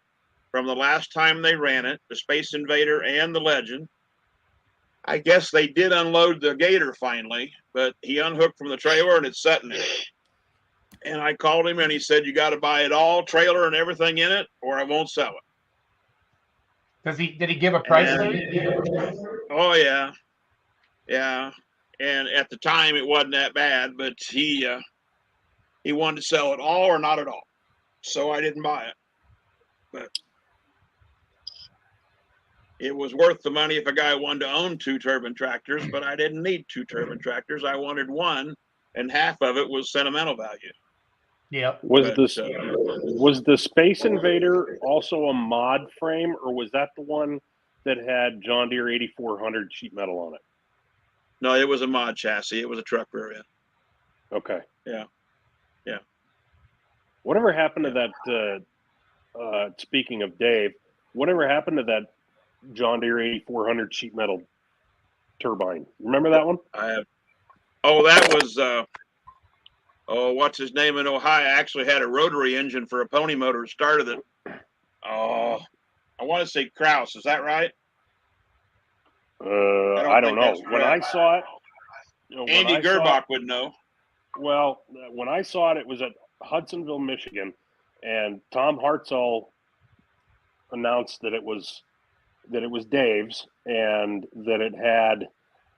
from the last time they ran it, the Space Invader and the Legend. I guess they did unload the Gator finally, but he unhooked from the trailer and it's setting it. And I called him and he said, you got to buy it all, trailer and everything in it, or I won't sell it. Did he give a price? Oh, yeah. Yeah. And at the time, it wasn't that bad, but he wanted to sell it all or not at all. So I didn't buy it. But it was worth the money if a guy wanted to own 2 turbine tractors, but I didn't need 2 turbine tractors. I wanted one, and half of it was sentimental value. Yep. Was the Space Invader also a mod frame, or was that the one that had John Deere 8400 sheet metal on it? No, it was a mod chassis. It was a truck variant. Okay. Yeah. Yeah. Whatever happened to that, speaking of Dave, whatever happened to that John Deere 8400 sheet metal turbine? Remember that one? I have. Oh, that was, what's his name in Ohio? Actually had a rotary engine for a pony motor that started it. Oh, I want to say Kraus. Is that right? I don't know. When I saw it, Andy Gerbach would know. Well, when I saw it, it was at Hudsonville, Michigan, and Tom Hartzell announced that it was Dave's and that it had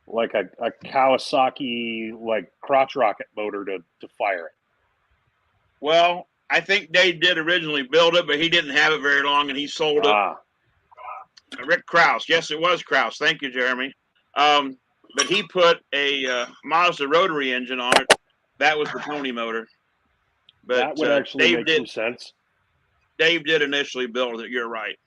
like a Kawasaki like crotch rocket motor to fire it. Well, I think Dave did originally build it, but he didn't have it very long, and he sold it. Rick Krause. Yes, it was Krause. Thank you, Jeremy. But he put a Mazda rotary engine on it. That was the pony motor. But that would actually make some sense. Dave did initially build it. You're right.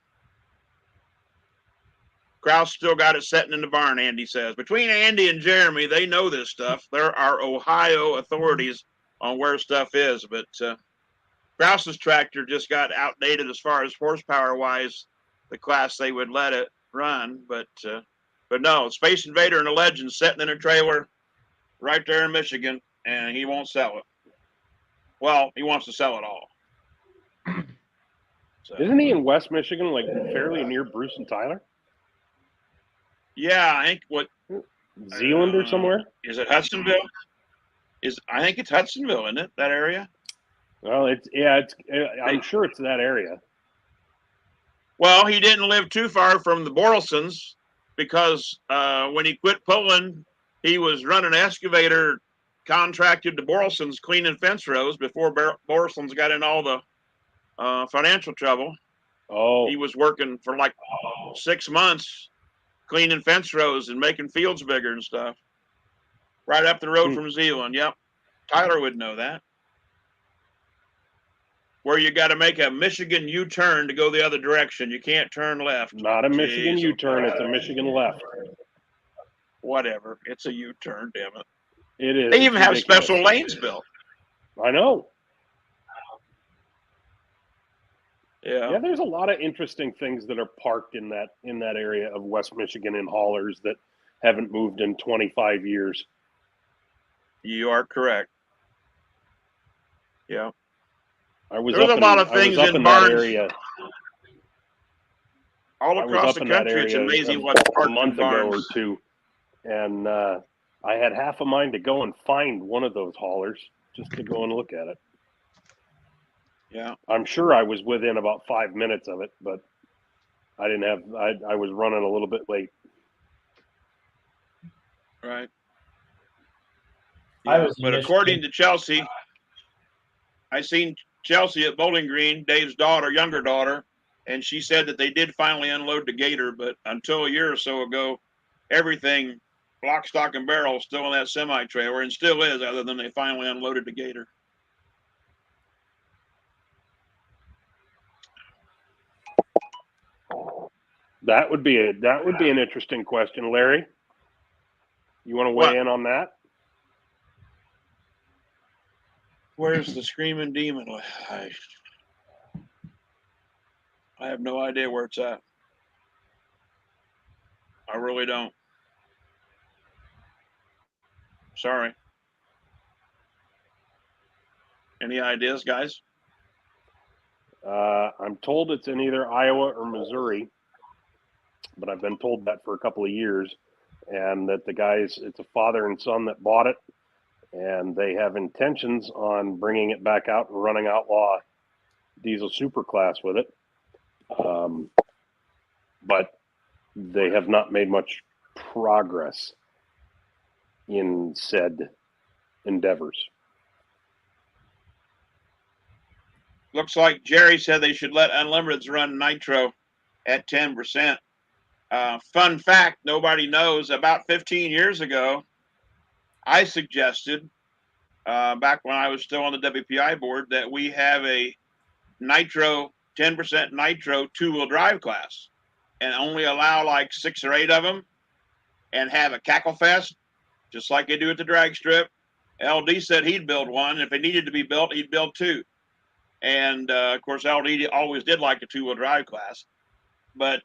Krause still got it sitting in the barn, Andy says. Between Andy and Jeremy, they know this stuff. There are Ohio authorities on where stuff is. But Krause's tractor just got outdated as far as horsepower-wise, the class they would let it run. But no, Space Invader and the Legend sitting in a trailer right there in Michigan, and he won't sell it. Well, he wants to sell it all. So, isn't he in West Michigan, like fairly near Bruce and Tyler? Yeah, I think Zealand or somewhere? Is it Hudsonville? I think it's Hudsonville, isn't it? That area? Well, I'm sure it's that area. Well, he didn't live too far from the Borelsons because when he quit pulling, he was running an excavator contracted to Borelsons cleaning fence rows before Borelsons got in all the financial trouble. Oh, He was working for like 6 months cleaning fence rows and making fields bigger and stuff. Right up the road from Zealand. Yep. Tyler would know that. Where you got to make a Michigan U-turn to go the other direction. You can't turn left. not a Michigan U-turn. It's a Michigan left. Whatever. It's a U-turn, damn it. It is. They even have ridiculous. special lanes built. I know. Yeah. Yeah, there's a lot of interesting things that are parked in that area of West Michigan in haulers that haven't moved in 25 years. You are correct. Yeah. There's a lot of things in that barns area. All across the country. It's amazing what's a parked month in ago or barns. two, and I had half a mind to go and find one of those haulers just to go and look at it. Yeah. I'm sure I was within about 5 minutes of it, but I didn't have. I was running a little bit late. Right. I was in But according to Chelsea, I seen Chelsea at Bowling Green, Dave's younger daughter, and she said that they did finally unload the gator, but until a year or so ago, everything, lock, stock, and barrel, still in that semi-trailer, and still is, other than they finally unloaded the gator. That would be an interesting question, Larry. You want to weigh in on that? Where's the screaming demon? I have no idea where it's at. I really don't. Sorry. Any ideas, guys? I'm told it's in either Iowa or Missouri, but I've been told that for a couple of years, and that it's a father and son that bought it, and they have intentions on bringing it back out and running outlaw diesel superclass with it. But they have not made much progress in said endeavors. Looks like Jerry said they should let Unlimiteds run nitro at 10%. Fun fact, nobody knows, about 15 years ago, I suggested, back when I was still on the WPI board, that we have a nitro, 10% nitro two-wheel drive class and only allow like 6 or 8 of them and have a cackle fest, just like they do at the drag strip. LD said he'd build one. If it needed to be built, he'd build 2. And, of course, LD always did like a two-wheel drive class. But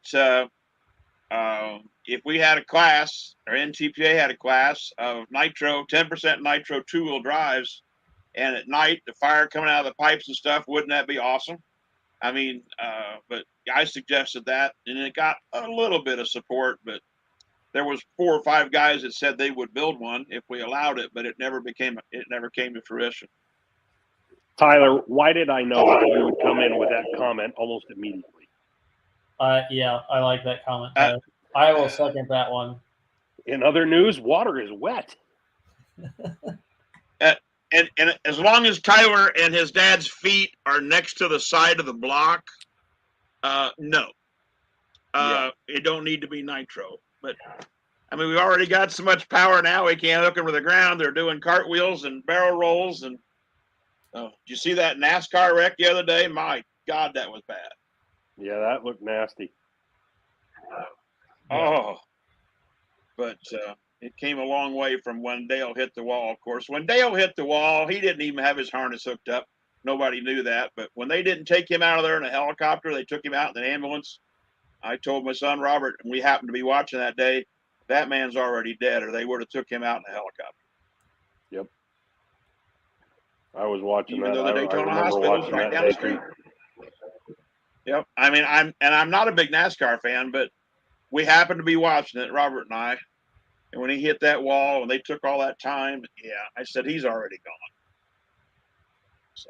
if we had a class, or NTPA had a class of nitro, 10% nitro two-wheel drives, and at night, the fire coming out of the pipes and stuff, wouldn't that be awesome? I mean, but I suggested that, and it got a little bit of support, but there was 4 or 5 guys that said they would build one if we allowed it, but it never came to fruition. Tyler, why did I know that you would come in with that comment almost immediately? Yeah, I like that comment. I will second that one. In other news, water is wet. And as long as Tyler and his dad's feet are next to the side of the block, no. It don't need to be nitro. But I mean, we've already got so much power now. We can't hook them to the ground. They're doing cartwheels and barrel rolls. And did you see that NASCAR wreck the other day? My God, that was bad. Yeah, that looked nasty. Oh, but it came a long way from when Dale hit the wall. Of course, when Dale hit the wall, he didn't even have his harness hooked up. Nobody knew that. But when they didn't take him out of there in a helicopter, they took him out in an ambulance. I told my son Robert, and we happened to be watching that day, that man's already dead, or they would have took him out in a helicopter. Yep. I was watching Even that. though the I Daytona remember Hospital's watching right that down the day street. too. Yep. I mean, I'm not a big NASCAR fan, but we happened to be watching it, Robert and I. And when he hit that wall and they took all that time, yeah, I said he's already gone. So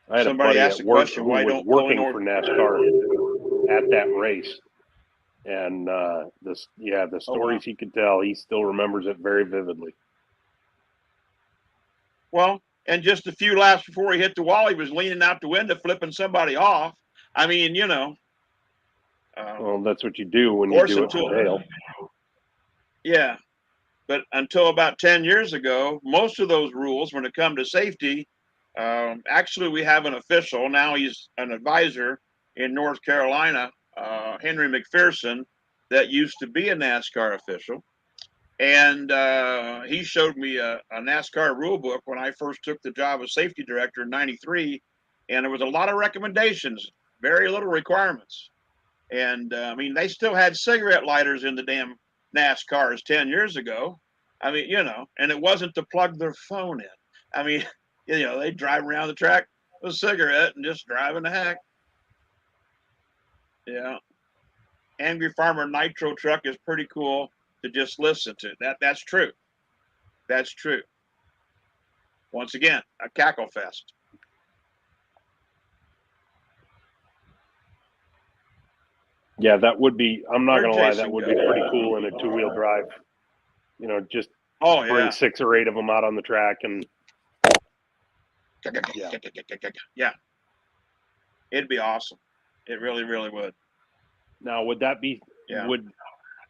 I had somebody a buddy asked at the work question, who why was don't working Tony for NASCAR at that race, and the stories he could tell, he still remembers it very vividly. Well, and just a few laps before he hit the wall, he was leaning out the window, flipping somebody off. I mean, you know. Well, that's what you do when you do it for Dale. Yeah. But until about 10 years ago, most of those rules, when it come to safety, actually we have an official. Now he's an advisor in North Carolina, Henry McPherson, that used to be a NASCAR official. And he showed me a NASCAR rule book when I first took the job of safety director in '93. And there was a lot of recommendations, very little requirements. And I mean, they still had cigarette lighters in the damn NASCARs 10 years ago. I mean, you know, and it wasn't to plug their phone in. I mean, you know, they drive around the track with a cigarette and just driving the heck. Yeah. Angry Farmer Nitro Truck is pretty cool to just listen to. That's true. That's true. Once again, a cackle fest. Yeah, that would be, I'm not going to lie, that Jason would go? be pretty cool in a two-wheel drive. You know, just Oh, bring yeah. 6 or 8 of them out on the track and Yeah. It'd be awesome. It really, really would. now would that be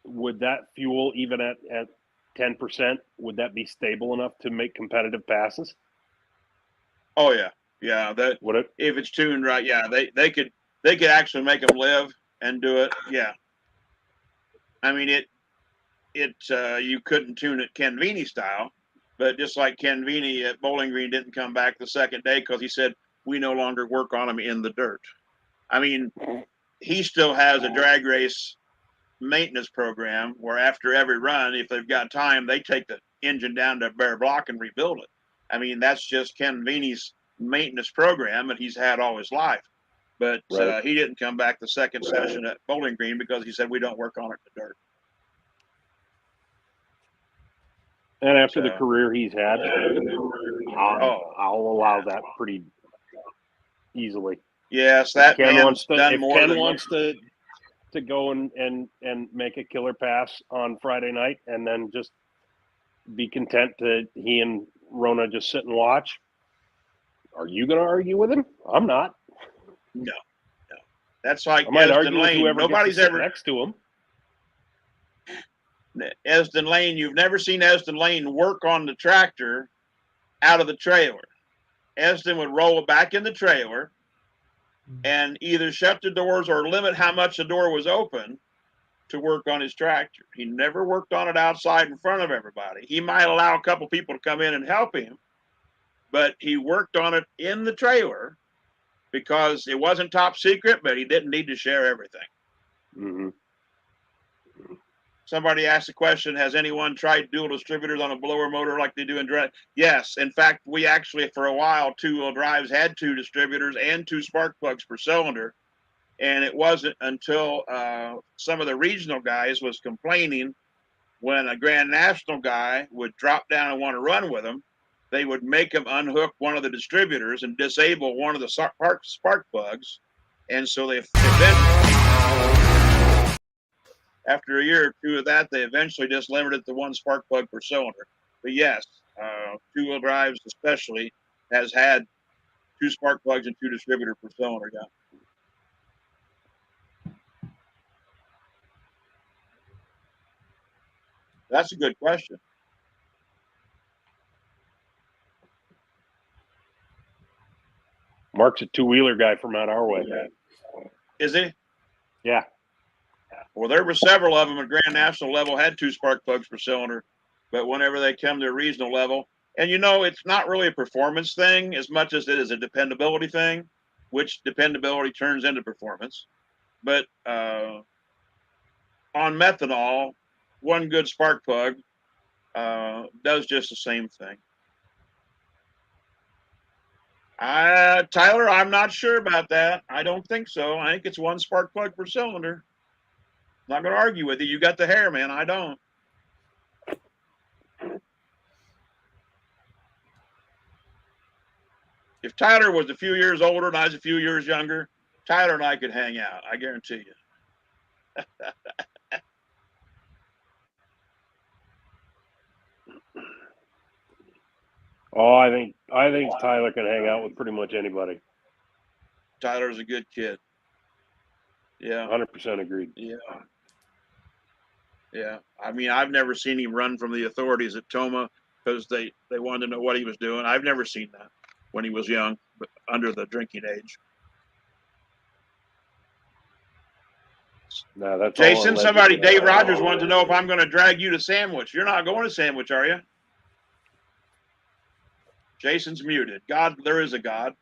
would that fuel even at 10%, would that be stable enough to make competitive passes? Oh yeah. Yeah. That Would it? if it's tuned right, yeah, they could actually make them live and do it. Yeah. I mean you couldn't tune it Ken Vini style, but just like Ken Vini at Bowling Green didn't come back the second day because he said we no longer work on them in the dirt. I mean, he still has a drag race maintenance program where after every run, if they've got time, they take the engine down to bare block and rebuild it. I mean, that's just Ken Vini's maintenance program that he's had all his life. But Right. he didn't come back the second session at Bowling Green because he said we don't work on it in the dirt. And after the career he's had, I'll allow that pretty easily. Yes, that Ken man's wants to, done if more Ken than wants to go and make a killer pass on Friday night and then just be content to he and Rona just sit and watch, are you going to argue with him? I'm not. No. That's like I might Esden argue with Lane. whoever Nobody's gets to sit ever next to him. Esden Lane. You've never seen Esden Lane work on the tractor out of the trailer. Esden would roll it back in the trailer and either shut the doors or limit how much the door was open to work on his tractor. He never worked on it outside in front of everybody. He might allow a couple people to come in and help him, but he worked on it in the trailer because it wasn't top secret, but he didn't need to share everything. Mm-hmm. Somebody asked the question, has anyone tried dual distributors on a blower motor like they do in direct? Yes. In fact, we actually, for a while, two-wheel drives had 2 distributors and 2 spark plugs per cylinder. And it wasn't until some of the regional guys was complaining when a Grand National guy would drop down and want to run with them, they would make him unhook one of the distributors and disable one of the spark plugs. And so they after a year or 2 of that, they eventually just limited to 1 spark plug per cylinder. But yes, two-wheel drives especially has had 2 spark plugs and 2 distributor per cylinder. Yeah. That's a good question. Mark's a two-wheeler guy from out our way. Is he? Yeah. Well, there were several of them at Grand National level had 2 spark plugs per cylinder, but whenever they come to a regional level, and it's not really a performance thing as much as it is a dependability thing, which dependability turns into performance. But on methanol, one good spark plug does just the same thing. Tyler, I'm not sure about that. I don't think so. I think it's 1 spark plug per cylinder. Not going to argue with you. You got the hair, man. I don't. If Tyler was a few years older and I was a few years younger, Tyler and I could hang out. I guarantee you. Oh, I think Tyler can hang out with pretty much anybody. Tyler's a good kid. Yeah. 100% agreed. Yeah. Yeah. I mean, I've never seen him run from the authorities at Toma because they wanted to know what he was doing. I've never seen that when he was young, but under the drinking age. No, that's Jason, somebody, Dave Rogers wanted to know if I'm going to drag you to Sandwich. You're not going to Sandwich, are you? Jason's muted. God, there is a God.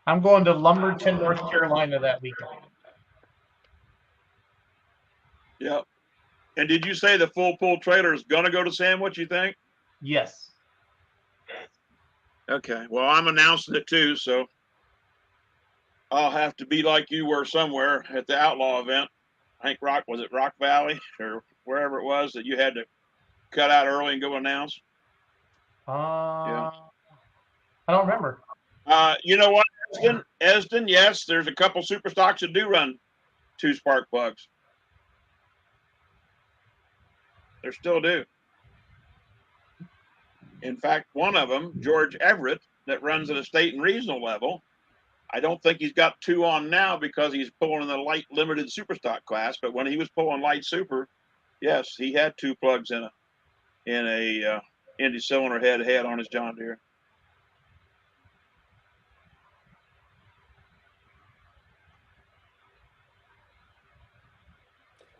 I'm going to Lumberton, North Carolina that weekend. Yep. And did you say the full pull trailer is going to go to Sandwich, you think? Yes. Okay. Well, I'm announcing it too, so I'll have to be like you were somewhere at the Outlaw event. I think was it Rock Valley or wherever it was that you had to cut out early and go announce? I don't remember. You know what, Esden, yes, there's a couple super stocks that do run 2 spark plugs. They still do. In fact, one of them, George Everett, that runs at a state and regional level, I don't think he's got 2 on now because he's pulling in the light limited super stock class. But when he was pulling light super, yes, he had 2 plugs in a Indy cylinder head on his John Deere.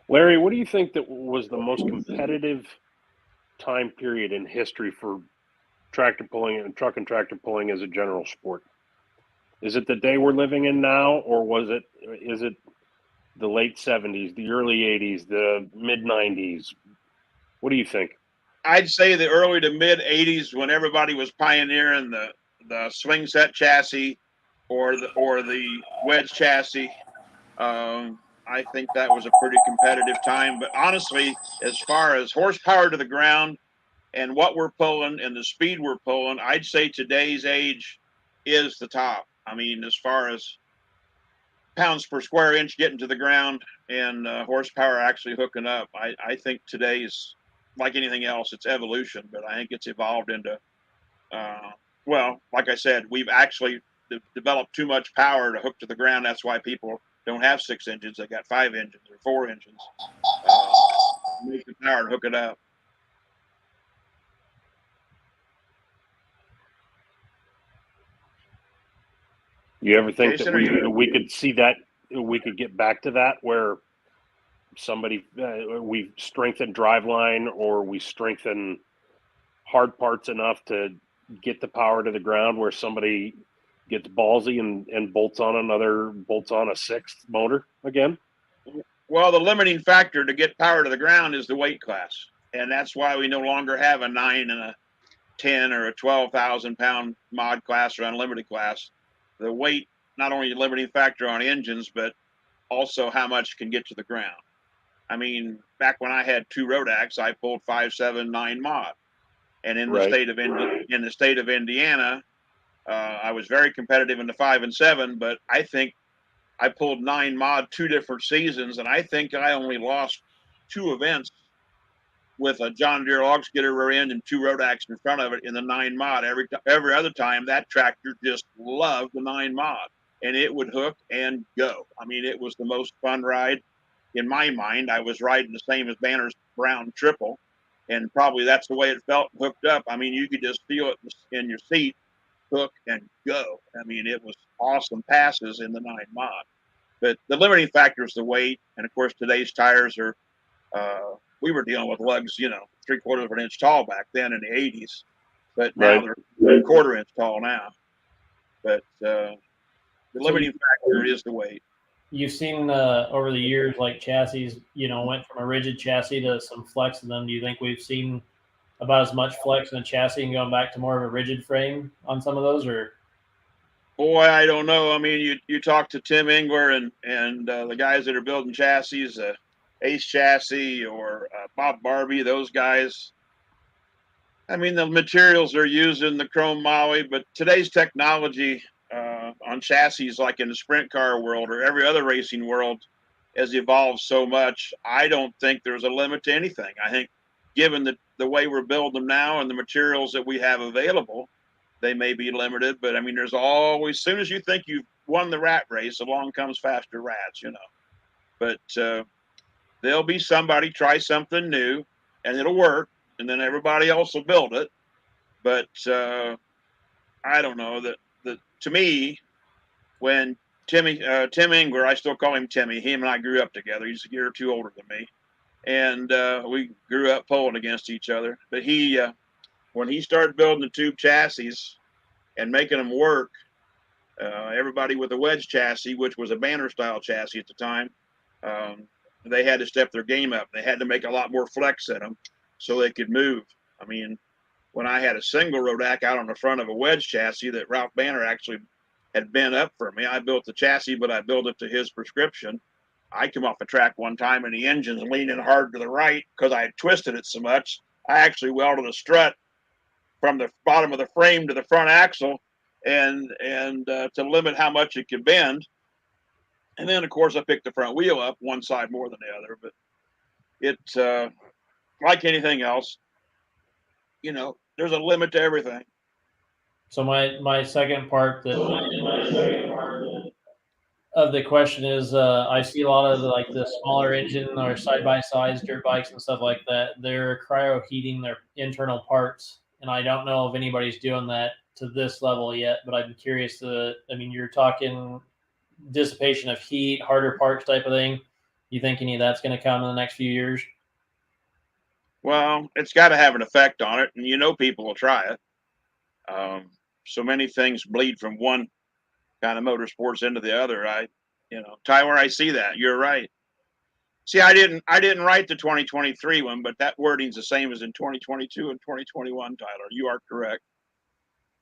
Larry, what do you think that was the most competitive time period in history for tractor pulling and truck and tractor pulling as a general sport? Is it the day we're living in now, or is it the late 70s, the early 80s, the mid 90s? What do you think? I'd say the early to mid 80s when everybody was pioneering the swing set chassis or the wedge chassis. I think that was a pretty competitive time. But honestly, as far as horsepower to the ground and what we're pulling and the speed we're pulling, I'd say today's age is the top. I mean, as far as pounds per square inch getting to the ground and horsepower actually hooking up, I think today's, like anything else, it's evolution, but I think it's evolved into, well, like I said, we've actually developed too much power to hook to the ground. That's why people don't have 6 engines. They got 5 engines or 4 engines. Make the power to hook it up. You ever think Jason, that we could see that, we could get back to that where somebody, we strengthen driveline or we strengthen hard parts enough to get the power to the ground where somebody gets ballsy and bolts on a 6th motor again? Well, the limiting factor to get power to the ground is the weight class. And that's why we no longer have a 9 and a 10 or a 12,000 pound mod class or unlimited class. The weight, not only a limiting factor on engines, but also how much can get to the ground. I mean, back when I had 2 Rodaks, I pulled 5, 7, 9 mod. And in the state of Indiana, I was very competitive in the 5 and 7, but I think I pulled 9 mod 2 different seasons, and I think I only lost 2 events with a John Deere log skidder rear end and 2 Rodaks in front of it in the 9 mod. Every other time, that tractor just loved the 9 mod, and it would hook and go. I mean, it was the most fun ride. in my mind, I was riding the same as Banner's Brown Triple, and probably that's the way it felt hooked up. I mean, you could just feel it in your seat, hook and go. I mean, it was awesome passes in the 9 mod. But the limiting factor is the weight, and of course today's tires are. We were dealing with lugs, 3/4 of an inch tall back then in the 80s, but now Right. they're 1/4 inch tall now. But the So limiting factor is the weight. you've seen over the years, like chassis, went from a rigid chassis to some flex in them. Do you think we've seen about as much flex in a chassis and going back to more of a rigid frame on some of those, or? Boy, I don't know. I mean, you talk to Tim Engler and the guys that are building chassis, Ace Chassis or Bob Barbie, those guys. I mean, the materials they're using, the chrome Maui, but today's technology on chassis, like in the sprint car world or every other racing world, has evolved so much. I don't think there's a limit to anything. I think, given the way we're building them now and the materials that we have available, they may be limited. But I mean, there's always, as soon as you think you've won the rat race, along comes faster rats, But there'll be somebody try something new, and it'll work, and then everybody else will build it. But I don't know that. To me, when Tim Engler, I still call him Timmy. Him and I grew up together. He's a year or two older than me, and we grew up pulling against each other. But when he started building the tube chassis and making them work, everybody with a wedge chassis, which was a Banner style chassis at the time, they had to step their game up. They had to make a lot more flex in them so they could move. I mean, when I had a single Rodak out on the front of a wedge chassis that Ralph Banner actually had bent up for me, I built the chassis, but I built it to his prescription. I come off the track one time and the engine's leaning hard to the right because I had twisted it so much. I actually welded a strut from the bottom of the frame to the front axle and to limit how much it could bend. And then, of course, I picked the front wheel up one side more than the other. But it's like anything else, there's a limit to everything. So my second part of the question is, I see a lot of the smaller engine or side by sides, dirt bikes and stuff like that. They're cryo heating their internal parts, and I don't know if anybody's doing that to this level yet. But I'm curious. I mean, you're talking dissipation of heat, harder parts type of thing. You think any of that's going to come in the next few years? Well, it's got to have an effect on it, and people will try it. So many things bleed from one kind of motorsports into the other. Tyler, I see that. You're right. See, I didn't write the 2023 one, but that wording's the same as in 2022 and 2021, Tyler. You are correct.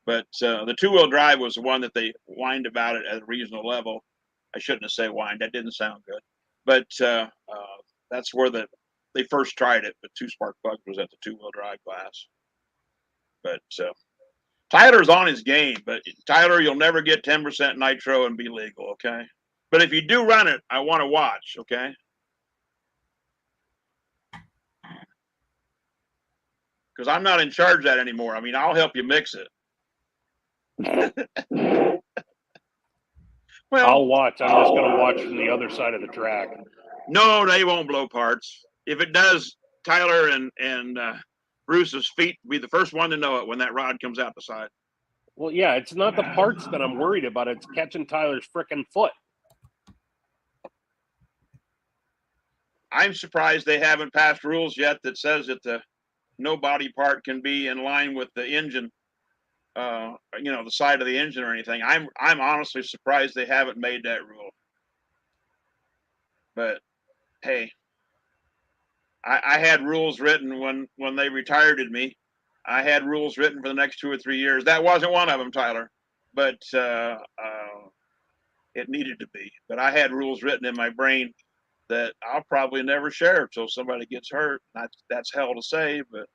But the two-wheel drive was the one that they whined about it at a regional level. I shouldn't have said whined. That didn't sound good. But that's where they first tried it. But Two Spark Bugs was at the two-wheel drive class. But Tyler's on his game. But Tyler, you'll never get 10% nitro and be legal, okay? But if you do run it, I want to watch, okay? Because I'm not in charge of that anymore. I mean, I'll help you mix it. Well, I'll watch. I'm just going to watch from the other side of the track. No, they won't blow parts. If it does, Tyler and Bruce's feet will be the first one to know it when that rod comes out the side. Well, yeah, it's not the parts that I'm worried about. It's catching Tyler's frickin' foot. I'm surprised they haven't passed rules yet that says that no body part can be in line with the engine, the side of the engine or anything. I'm honestly surprised they haven't made that rule. But hey, I had rules written when they retired me. I had rules written for the next 2 or 3 years. That wasn't one of them, Tyler, but it needed to be. But I had rules written in my brain that I'll probably never share until somebody gets hurt. That's hell to say, but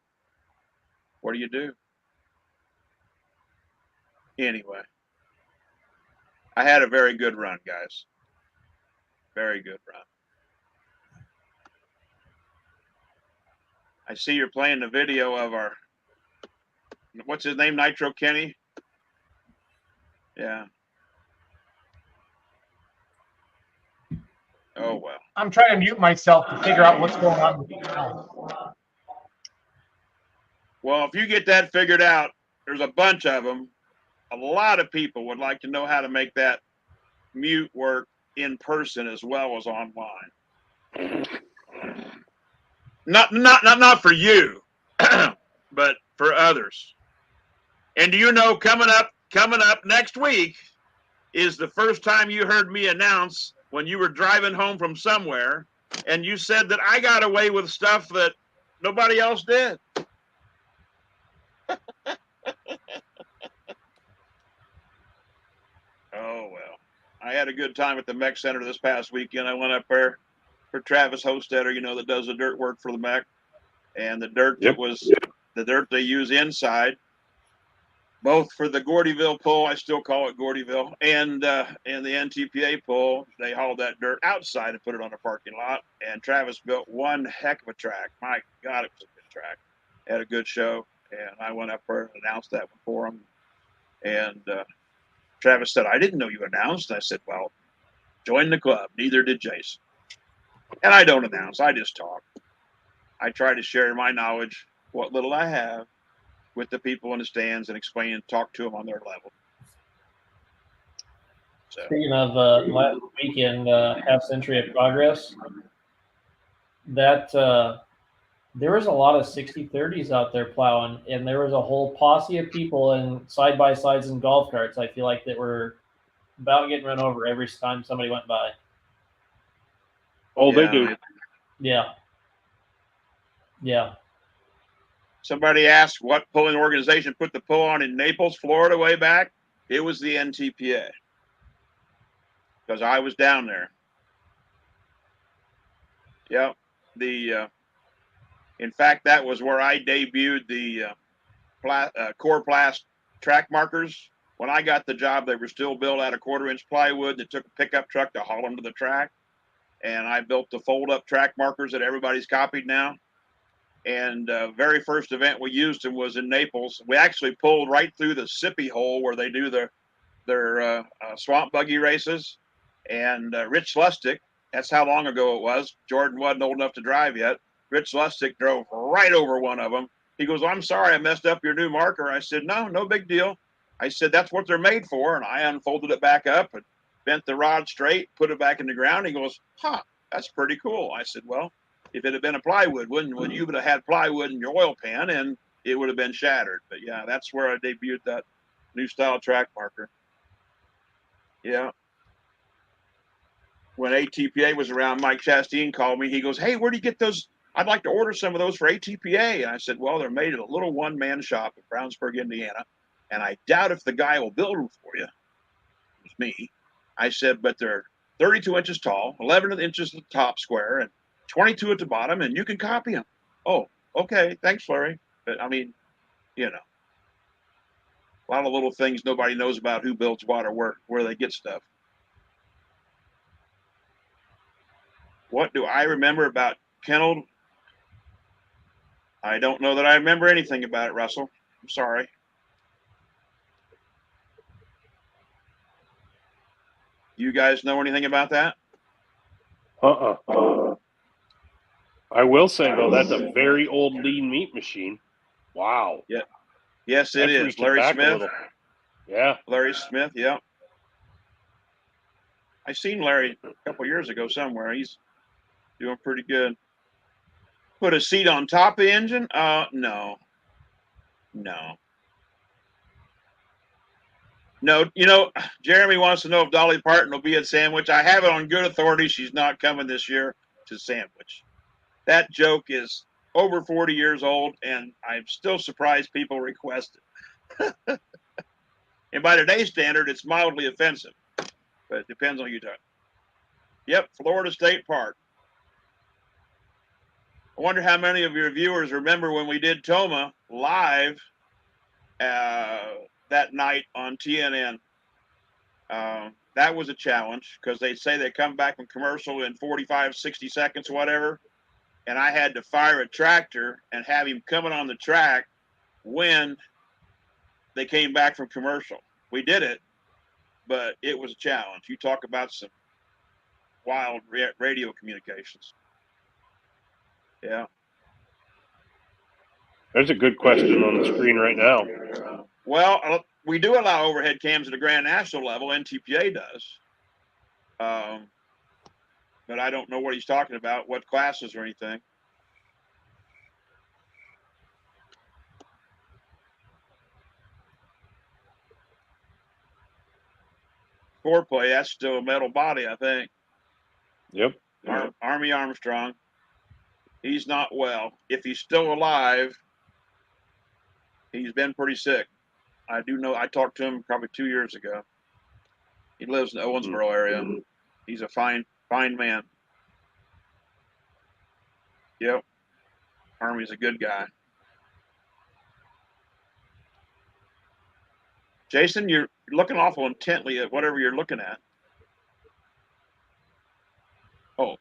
what do you do? Anyway, I had a very good run, guys. Very good run. I see you're playing the video of what's his name, Nitro Kenny? Yeah. Oh, well. I'm trying to mute myself to figure out what's going on with the sound. Well, if you get that figured out, there's a bunch of them. A lot of people would like to know how to make that mute work in person as well as online. Not for you, but for others. And do you know, coming up next week is the first time you heard me announce when you were driving home from somewhere, and you said that I got away with stuff that nobody else did. Oh, well. I had a good time at the Mech Center this past weekend. I went up there for Travis Hostetter, that does the dirt work for the Mech. And the dirt that was the dirt they use inside, both for the Gordyville pull, I still call it Gordyville, and the NTPA pull, they hauled that dirt outside and put it on a parking lot. And Travis built one heck of a track. My God, it was a good track. Had a good show. And I went up there and announced that one for him. And Travis said, I didn't know you announced. I said, well, join the club. Neither did Jason. And I don't announce. I just talk. I try to share my knowledge, what little I have, with the people in the stands and explain and talk to them on their level. So. Speaking of last weekend, half century of progress, that there was a lot of 60-30s out there plowing, and there was a whole posse of people in side-by-sides and golf carts, I feel like, that were about getting run over every time somebody went by. Oh, yeah. They do. Yeah. Somebody asked what pulling organization put the pull on in Naples, Florida way back. It was the NTPA. Because I was down there. Yep. In fact, that was where I debuted the Coroplast track markers. When I got the job, they were still built out of 1/4-inch plywood that took a pickup truck to haul them to the track. And I built the fold-up track markers that everybody's copied now. And very first event we used them was in Naples. We actually pulled right through the Sippy hole where they do their swamp buggy races. And Rich Lustig, that's how long ago it was. Jordan wasn't old enough to drive yet. Rich Lustig drove right over one of them. He goes, I'm sorry I messed up your new marker. I said, no big deal. I said, that's what they're made for. And I unfolded it back up and bent the rod straight, put it back in the ground. He goes, that's pretty cool. I said, well, if it had been a plywood, when you would have had plywood in your oil pan and it would have been shattered. But yeah, that's where I debuted that new style track marker. Yeah. When ATPA was around, Mike Chastain called me. He goes, hey, where do you get those? I'd like to order some of those for ATPA. And I said, well, they're made at a little one-man shop in Brownsburg, Indiana. And I doubt if the guy will build them for you. It was me. I said, but they're 32 inches tall, 11 inches at the top square, and 22 at the bottom, and you can copy them. Oh, okay. Thanks, Larry. But I mean, a lot of little things nobody knows about who builds what or where they get stuff. What do I remember about Kennel? I don't know that I remember anything about it, Russell. I'm sorry. You guys know anything about that? I will say, though, that's a very old lean meat machine. Wow. Yeah. Yes, it is. Larry Smith. Yeah. Larry Smith, yeah. I seen Larry a couple years ago somewhere. He's doing pretty good. Put a seat on top of the engine? No. No, Jeremy wants to know if Dolly Parton will be at Sandwich. I have it on good authority. She's not coming this year to Sandwich. That joke is over 40 years old, and I'm still surprised people request it. And by today's standard, it's mildly offensive, but it depends on who you talk. Yep, Florida State Park. I wonder how many of your viewers remember when we did Toma live that night on TNN. That was a challenge because they say they come back from commercial in 45, 60 seconds, whatever. And I had to fire a tractor and have him coming on the track when they came back from commercial. We did it, but it was a challenge. You talk about some wild radio communications. Yeah. There's a good question on the screen right now. Well, we do allow overhead cams at the Grand National level. NTPA does. But I don't know what he's talking about, what classes or anything. Foreplay, that's still a metal body, I think. Yep. Army Armstrong. He's not well. If he's still alive, he's been pretty sick. I do know. I talked to him probably 2 years ago. He lives in the Owensboro area. He's a fine man. Yep. Army's a good guy. Jason, you're looking awful intently at whatever you're looking at. Oh,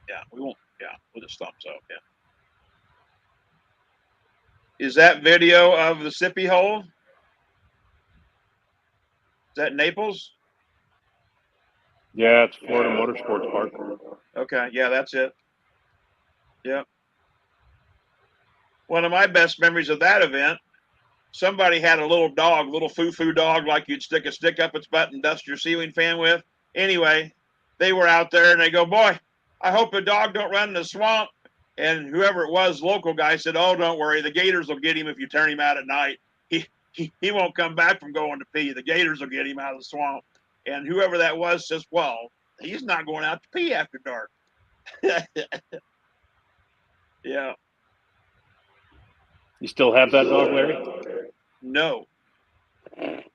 yeah, we won't. Yeah, we'll just thumbs up. Yeah. Is that video of the Sippy hole? Is that Naples? Yeah, it's Florida Motorsports Park. Okay, yeah, that's it. Yep. One of my best memories of that event, somebody had a little dog, little foo-foo dog, like you'd stick a stick up its butt and dust your ceiling fan with. Anyway, they were out there and they go, boy, I hope the dog don't run in the swamp. And whoever it was, local guy said, oh, don't worry. The gators will get him if you turn him out at night. He won't come back from going to pee. The gators will get him out of the swamp. And whoever that was says, well, he's not going out to pee after dark. Yeah. You still have that dog, Larry? No.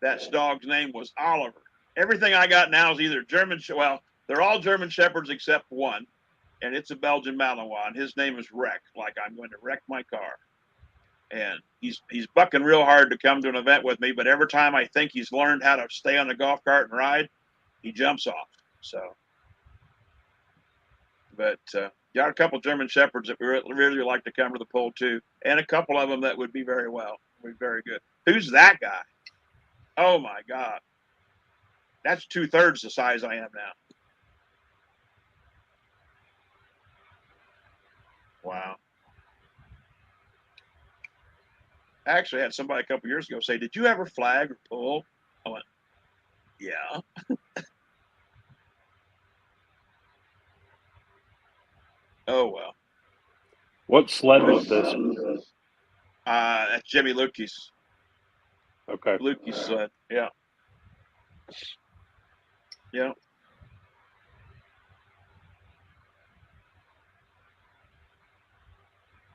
That dog's name was Oliver. Everything I got now is either German. Well, they're all German Shepherds except one. And it's a Belgian Malinois. And his name is Wreck, like I'm going to wreck my car. And he's bucking real hard to come to an event with me. But every time I think he's learned how to stay on the golf cart and ride, he jumps off. So, but got a couple German Shepherds that really like to come to the poll too, and a couple of them that would be very very good. Who's that guy? Oh my God, that's 2/3 the size I am now. Wow. I actually had somebody a couple years ago say, "Did you ever flag or pull?" I went, "Yeah." Oh well. What sled was this? That's Jimmy Lukey's. Okay. Lukey's sled. Yeah. Yeah.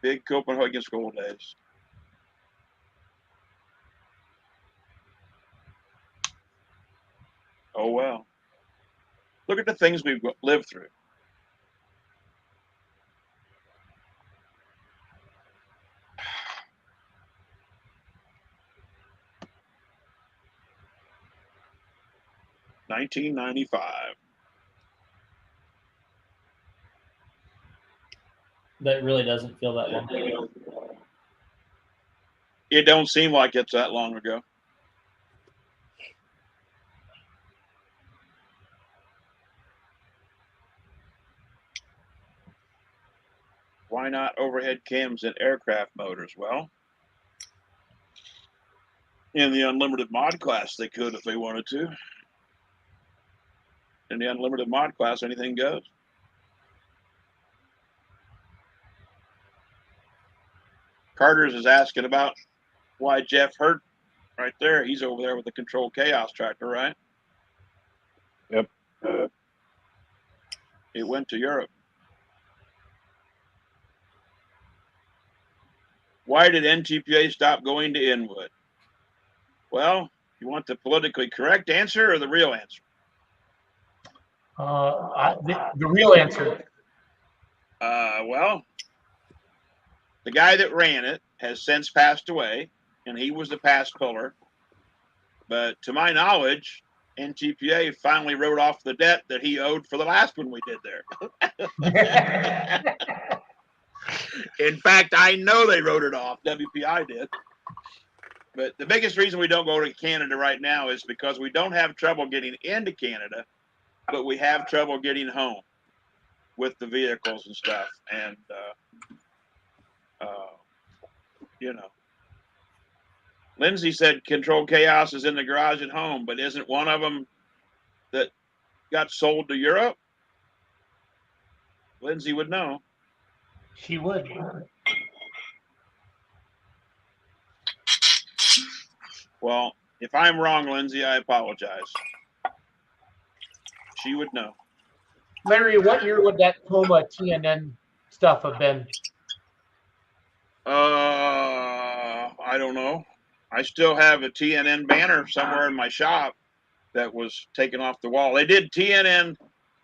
Big Copenhagen school days. Oh well. Look at the things we've lived through. $19.95. That really doesn't feel that long ago. It don't seem like it's that long ago. Why not overhead cams and aircraft motors? Well, in the unlimited mod class, they could if they wanted to. In the unlimited mod class, anything goes. Carter's is asking about why Jeff Hurt right there. He's over there with the Control Chaos tractor, right? Yep. It went to Europe. Why did NTPA stop going to Inwood? Well, you want the politically correct answer or the real answer? The real answer. Well, the guy that ran it has since passed away, and he was the pass puller. But to my knowledge, NTPA finally wrote off the debt that he owed for the last one we did there. In fact, I know they wrote it off. WPI did. But the biggest reason we don't go to Canada right now is because we don't have trouble getting into Canada, but we have trouble getting home. with the vehicles and stuff. And, Lindsay said Controlled Chaos is in the garage at home, but isn't one of them that got sold to Europe? Lindsay would know. She would. Well, if I'm wrong, Lindsay, I apologize. She would know. Larry, what year would that Toma TNN stuff have been? I don't know. I still have a TNN banner somewhere in my shop that was taken off the wall. They did TNN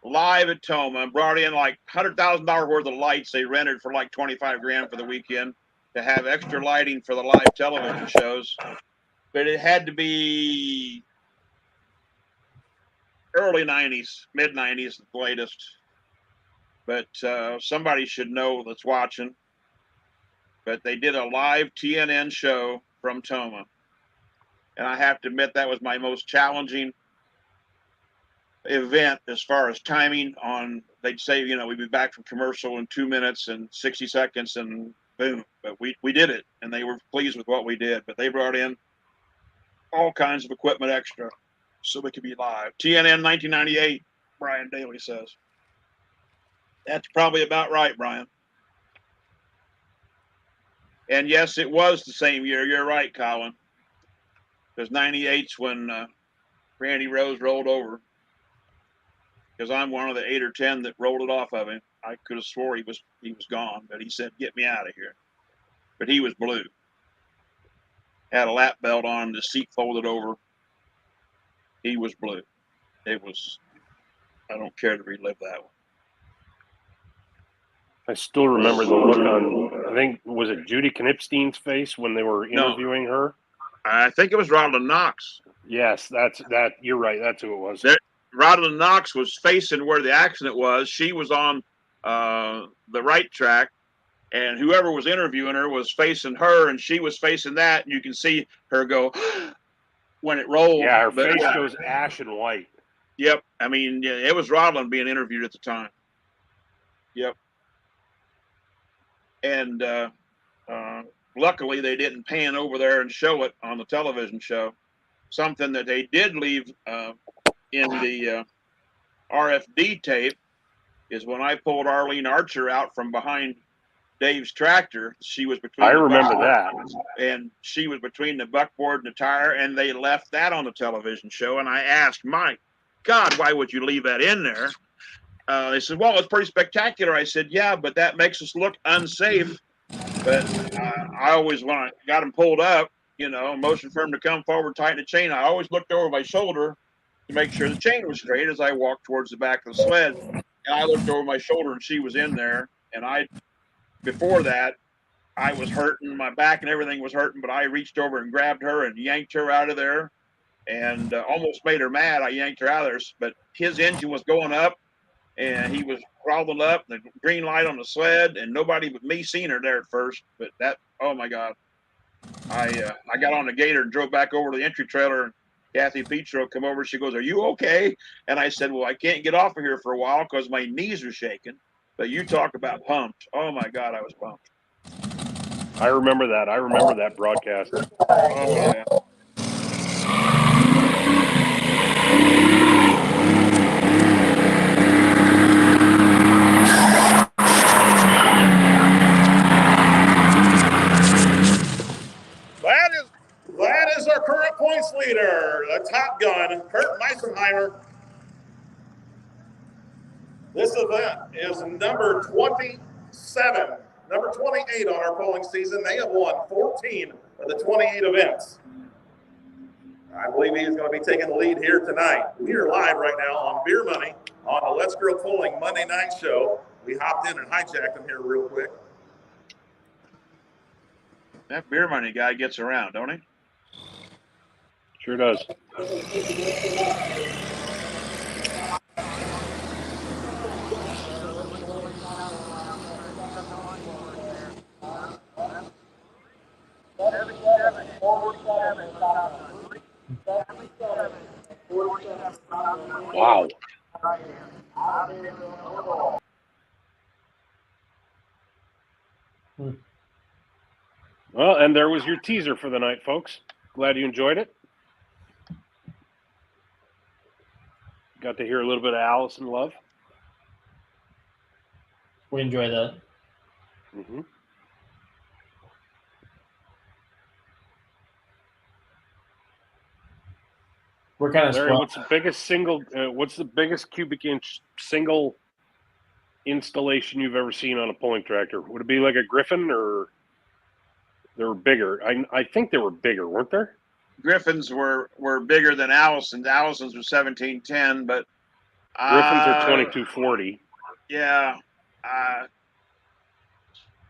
live at Toma, brought in like $100,000 worth of lights they rented for like 25 grand for the weekend to have extra lighting for the live television shows. But it had to be early 90s, mid 90s at the latest. But somebody should know that's watching. But they did a live TNN show from Toma. And I have to admit that was my most challenging event as far as timing on, they'd say, we'd be back from commercial in 2 minutes and 60 seconds and boom. But we did it and they were pleased with what we did. But they brought in all kinds of equipment extra so we could be live. TNN 1998, Brian Daly says. That's probably about right, Brian. And yes, it was the same year. You're right, Colin. Because 98's when Randy Rose rolled over. Because I'm one of the 8 or 10 that rolled it off of him. I could have swore he was gone, but he said, "Get me out of here." But he was blue. Had a lap belt on, the seat folded over. He was blue. It was, I don't care to relive that one. I still remember the look on, I think, was it Judy Knipstein's face when they were interviewing her? I think it was Rodland Knox. Yes, you're right. That's who it was. Rodland Knox was facing where the accident was. She was on the right track, and whoever was interviewing her was facing her, and she was facing that. And you can see her go when it rolled. Yeah, her face goes ashen white. Yep. I mean, it was Rodland being interviewed at the time. Yep. And luckily, they didn't pan over there and show it on the television show. Something that they did leave in the RFD tape is when I pulled Arlene Archer out from behind Dave's tractor. She was between. I remember that. And she was between the buckboard and the tire, and they left that on the television show. And I asked, "My God, why would you leave that in there?" They said, "Well, it's pretty spectacular." I said, "Yeah, but that makes us look unsafe." But I always, when I got him pulled up, motion for him to come forward, tighten the chain, I always looked over my shoulder to make sure the chain was straight as I walked towards the back of the sled. And I looked over my shoulder and she was in there. And before that, I was hurting, my back and everything was hurting, but I reached over and grabbed her and yanked her out of there and almost made her mad. I yanked her out of there, but his engine was going up and he was crawling up, the green light on the sled, and nobody but me seen her there at first. But that, oh my God. I got on the gator and drove back over to the entry trailer, and Kathy Petro come over. She goes, "Are you okay?" And I said, "Well, I can't get off of here for a while because my knees are shaking." But you talk about pumped. Oh my God, I was pumped. I remember that. I remember that broadcast. Oh yeah. That is our current points leader, the Top Gun, Kurt Meisenheimer. This event is number 27, number 28 on our polling season. They have won 14 of the 28 events. I believe he is going to be taking the lead here tonight. We are live right now on Beer Money on the Let's Grill Polling Monday night show. We hopped in and hijacked him here real quick. That Beer Money guy gets around, don't he? Sure does. Wow. Well, and there was your teaser for the night, folks. Glad you enjoyed it. Got to hear a little bit of Allison Love. We enjoy that. Mm-hmm. We're kind of Larry, spoiled. what's the biggest cubic inch single installation you've ever seen on a pulling tractor? Would it be like a Griffin, or they were bigger? I think they were bigger, weren't there? Griffins were bigger than Allison's. Allison's were 1710, but Griffins are 2240. Yeah,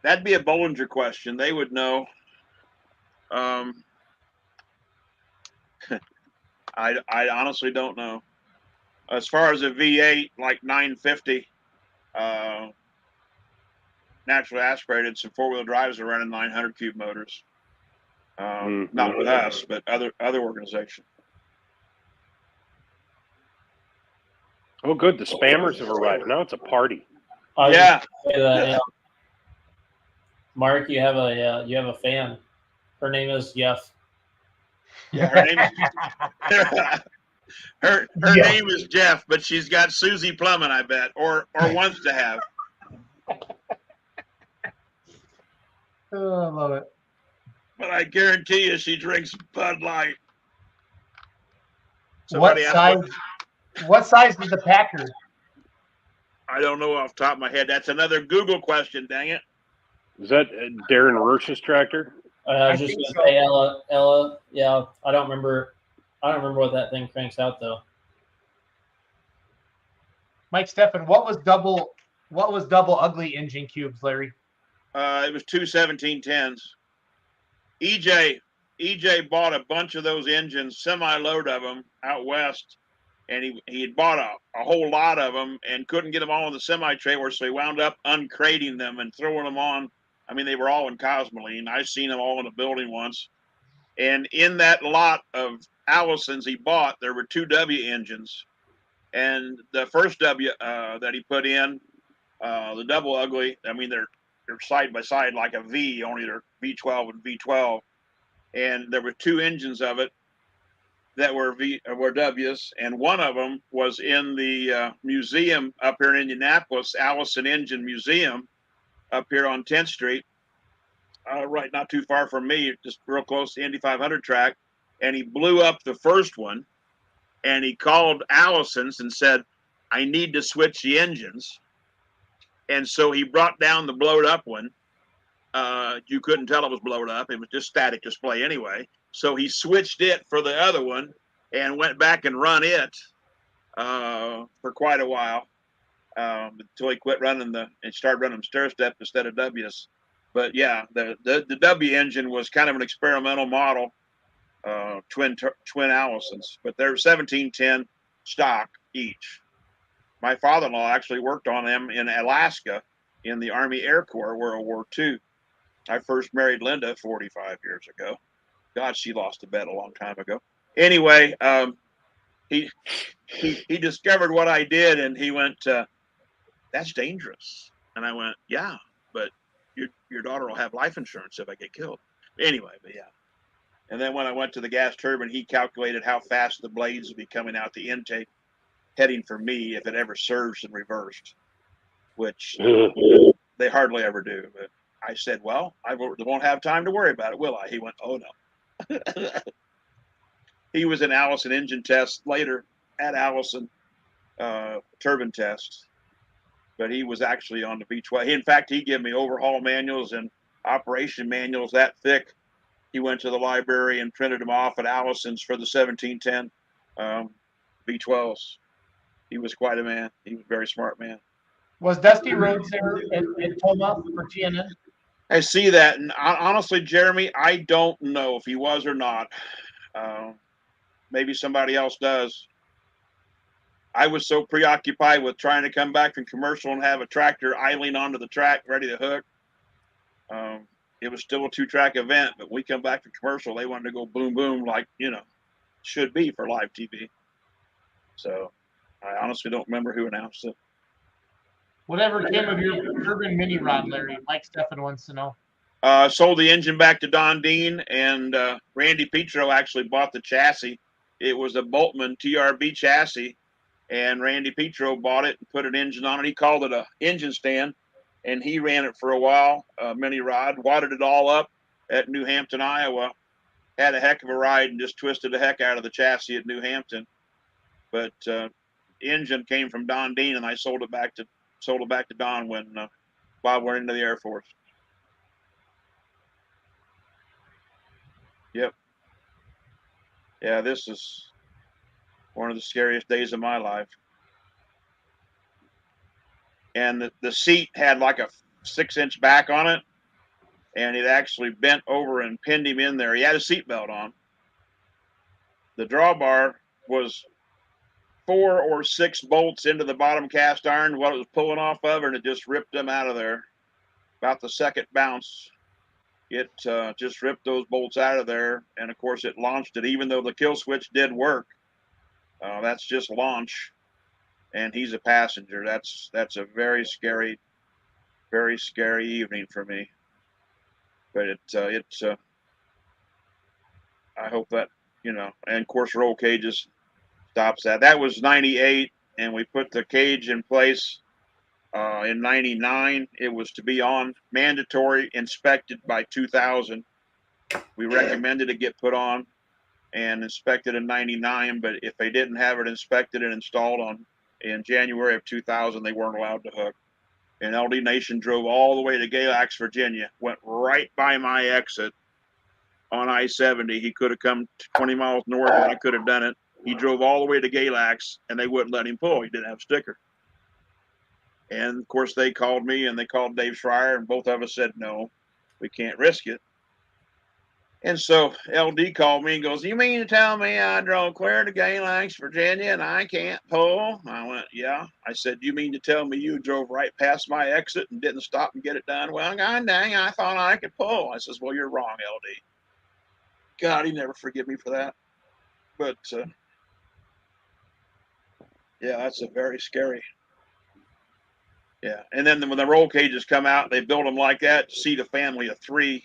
that'd be a Bollinger question. They would know. I honestly don't know. As far as a V8, like 950, naturally aspirated, some four-wheel drives are running 900 cube motors. Not with us, but other organizations. Oh, good. The spammers have arrived. Now it's a party. Yeah. Mark, you have a fan. Her name is Jeff. Yeah, her name is Jeff, but she's got Susie Plumbing, I bet, or wants to have. Oh, I love it. But I guarantee you, she drinks Bud Light. What size is the Packer? I don't know off the top of my head. That's another Google question. Dang it! Is that Darren Roche's tractor? I was just going to say Ella. Yeah, I don't remember what that thing cranks out though. Mike Steffen, what was double ugly engine cubes, Larry? It was 2 1710s. EJ bought a bunch of those engines, semi-load of them out west, and he had bought a whole lot of them and couldn't get them all in the semi-trailer, so he wound up uncrating them and throwing them on. I mean, they were all in Cosmoline. I've seen them all in a building once. And in that lot of Allisons he bought, there were 2 W engines. And the first W that he put in, the double ugly, I mean, they're side by side like a V, only they're V12 and V12. And there were 2 engines of it that were W's, and one of them was in the museum up here in Indianapolis, Allison Engine Museum, up here on 10th Street, right not too far from me, just real close to the Indy 500 track. And he blew up the first one, and he called Allison's and said, I need to switch the engines. And so he brought down the blowed up one. You couldn't tell it was blowed up. It was just static display anyway. So he switched it for the other one and went back and run it for quite a while until he quit running and started running stair step instead of W's. But yeah, the W engine was kind of an experimental model, twin Allisons, but they're 1710 stock each. My father-in-law actually worked on them in Alaska in the Army Air Corps, World War II. I first married Linda 45 years ago. God, she lost a bet a long time ago. Anyway, he discovered what I did, and he went, "That's dangerous." And I went, "Yeah, but your daughter will have life insurance if I get killed." Anyway, but yeah. And then when I went to the gas turbine, he calculated how fast the blades would be coming out the intake, heading for me if it ever surged and reversed, which they hardly ever do. But I said, well, I won't have time to worry about it, will I? He went, oh, no. He was in Allison engine test later at Allison turbine test, but he was actually on the V12. In fact, he gave me overhaul manuals and operation manuals that thick. He went to the library and printed them off at Allison's for the 1710 V12s. He was quite a man. He was a very smart man. Was Dusty Rhodes there in Toma for TNN? I see that, and honestly, Jeremy, I don't know if he was or not. Maybe somebody else does. I was so preoccupied with trying to come back from commercial and have a tractor idling onto the track ready to hook. It was still a 2-track event, but we come back from commercial, they wanted to go boom, boom, like, should be for live TV. So I honestly don't remember who announced it. Whatever came of your urban mini rod, Larry? Mike Steffen wants to know. Sold the engine back to Don Dean, and Randy Petro actually bought the chassis. It was a Boltman TRB chassis, and Randy Petro bought it and put an engine on it. He called it a engine stand, and he ran it for a while, mini rod, wadded it all up at New Hampton, Iowa. Had a heck of a ride and just twisted the heck out of the chassis at New Hampton. But engine came from Don Dean, and I sold it back to Don when Bob went into the Air Force. Yep. Yeah, this is one of the scariest days of my life. And the seat had like a 6-inch back on it, and it actually bent over and pinned him in there. He had a seatbelt on. The drawbar was 4 or 6 bolts into the bottom cast iron, what it was pulling off of, and it just ripped them out of there. About the second bounce, it just ripped those bolts out of there, and of course it launched it. Even though the kill switch did work, that's just launch, and he's a passenger. That's a very scary evening for me. But I hope that, and of course roll cages stops that. That was 98, and we put the cage in place in 99. It was to be on mandatory, inspected by 2000. We recommended it get put on and inspected in 99, but if they didn't have it inspected and installed in January of 2000, they weren't allowed to hook. And LD Nation drove all the way to Galax, Virginia, went right by my exit on I-70. He could have come 20 miles north and I could have done it. He drove all the way to Galax, and they wouldn't let him pull. He didn't have a sticker. And of course, they called me and they called Dave Schreier, and both of us said, no, we can't risk it. And so LD called me and goes, you mean to tell me I drove clear to Galax, Virginia, and I can't pull? I went, yeah. I said, you mean to tell me you drove right past my exit and didn't stop and get it done? Well, god dang, I thought I could pull. I says, well, you're wrong, LD. God, he never forgive me for that. But yeah, that's a very scary. Yeah, and then when the roll cages come out, they build them like that to seat a family of 3,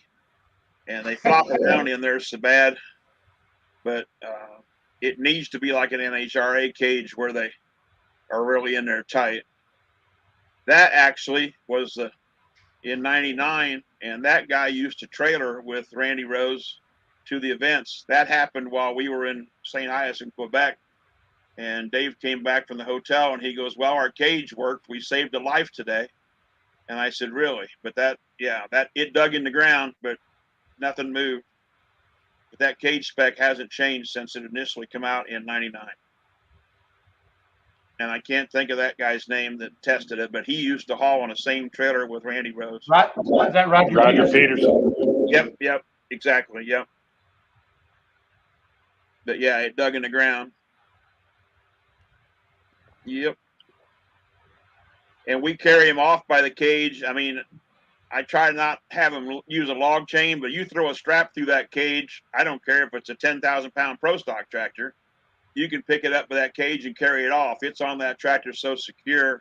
and they flop around in there so bad. But it needs to be like an NHRA cage where they are really in there tight. That actually was in 99, and that guy used to trailer with Randy Rose to the events. That happened while we were in St. Hyacinthe, Quebec. And Dave came back from the hotel and he goes, well, our cage worked. We saved a life today. And I said, really? But it dug in the ground, but nothing moved. But that cage spec hasn't changed since it initially came out in 99. And I can't think of that guy's name that tested it, but he used to haul on the same trailer with Randy Rose. Right? Is that Roger Peterson? Yep, exactly, yep. But yeah, it dug in the ground. Yep. And we carry him off by the cage. I mean, I try to not have him use a log chain, but you throw a strap through that cage, I don't care if it's a 10,000-pound Pro Stock tractor, you can pick it up with that cage and carry it off. It's on that tractor so secure,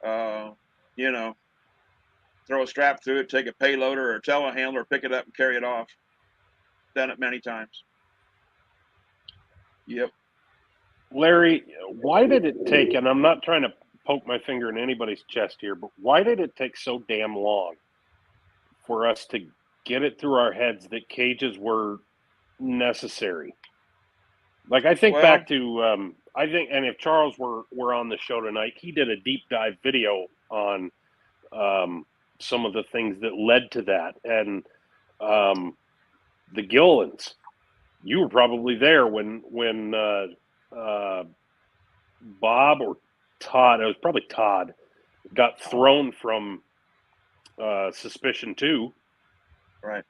throw a strap through it, take a payloader or a telehandler, pick it up and carry it off. Done it many times. Yep. Larry, why did it take, and I'm not trying to poke my finger in anybody's chest here, but why did it take so damn long for us to get it through our heads that cages were necessary? Like, I think back to, and if Charles were on the show tonight, he did a deep dive video on some of the things that led to that. And the Gillans, you were probably there when Bob or Todd, it was probably Todd, got thrown from Suspicion 2. Right.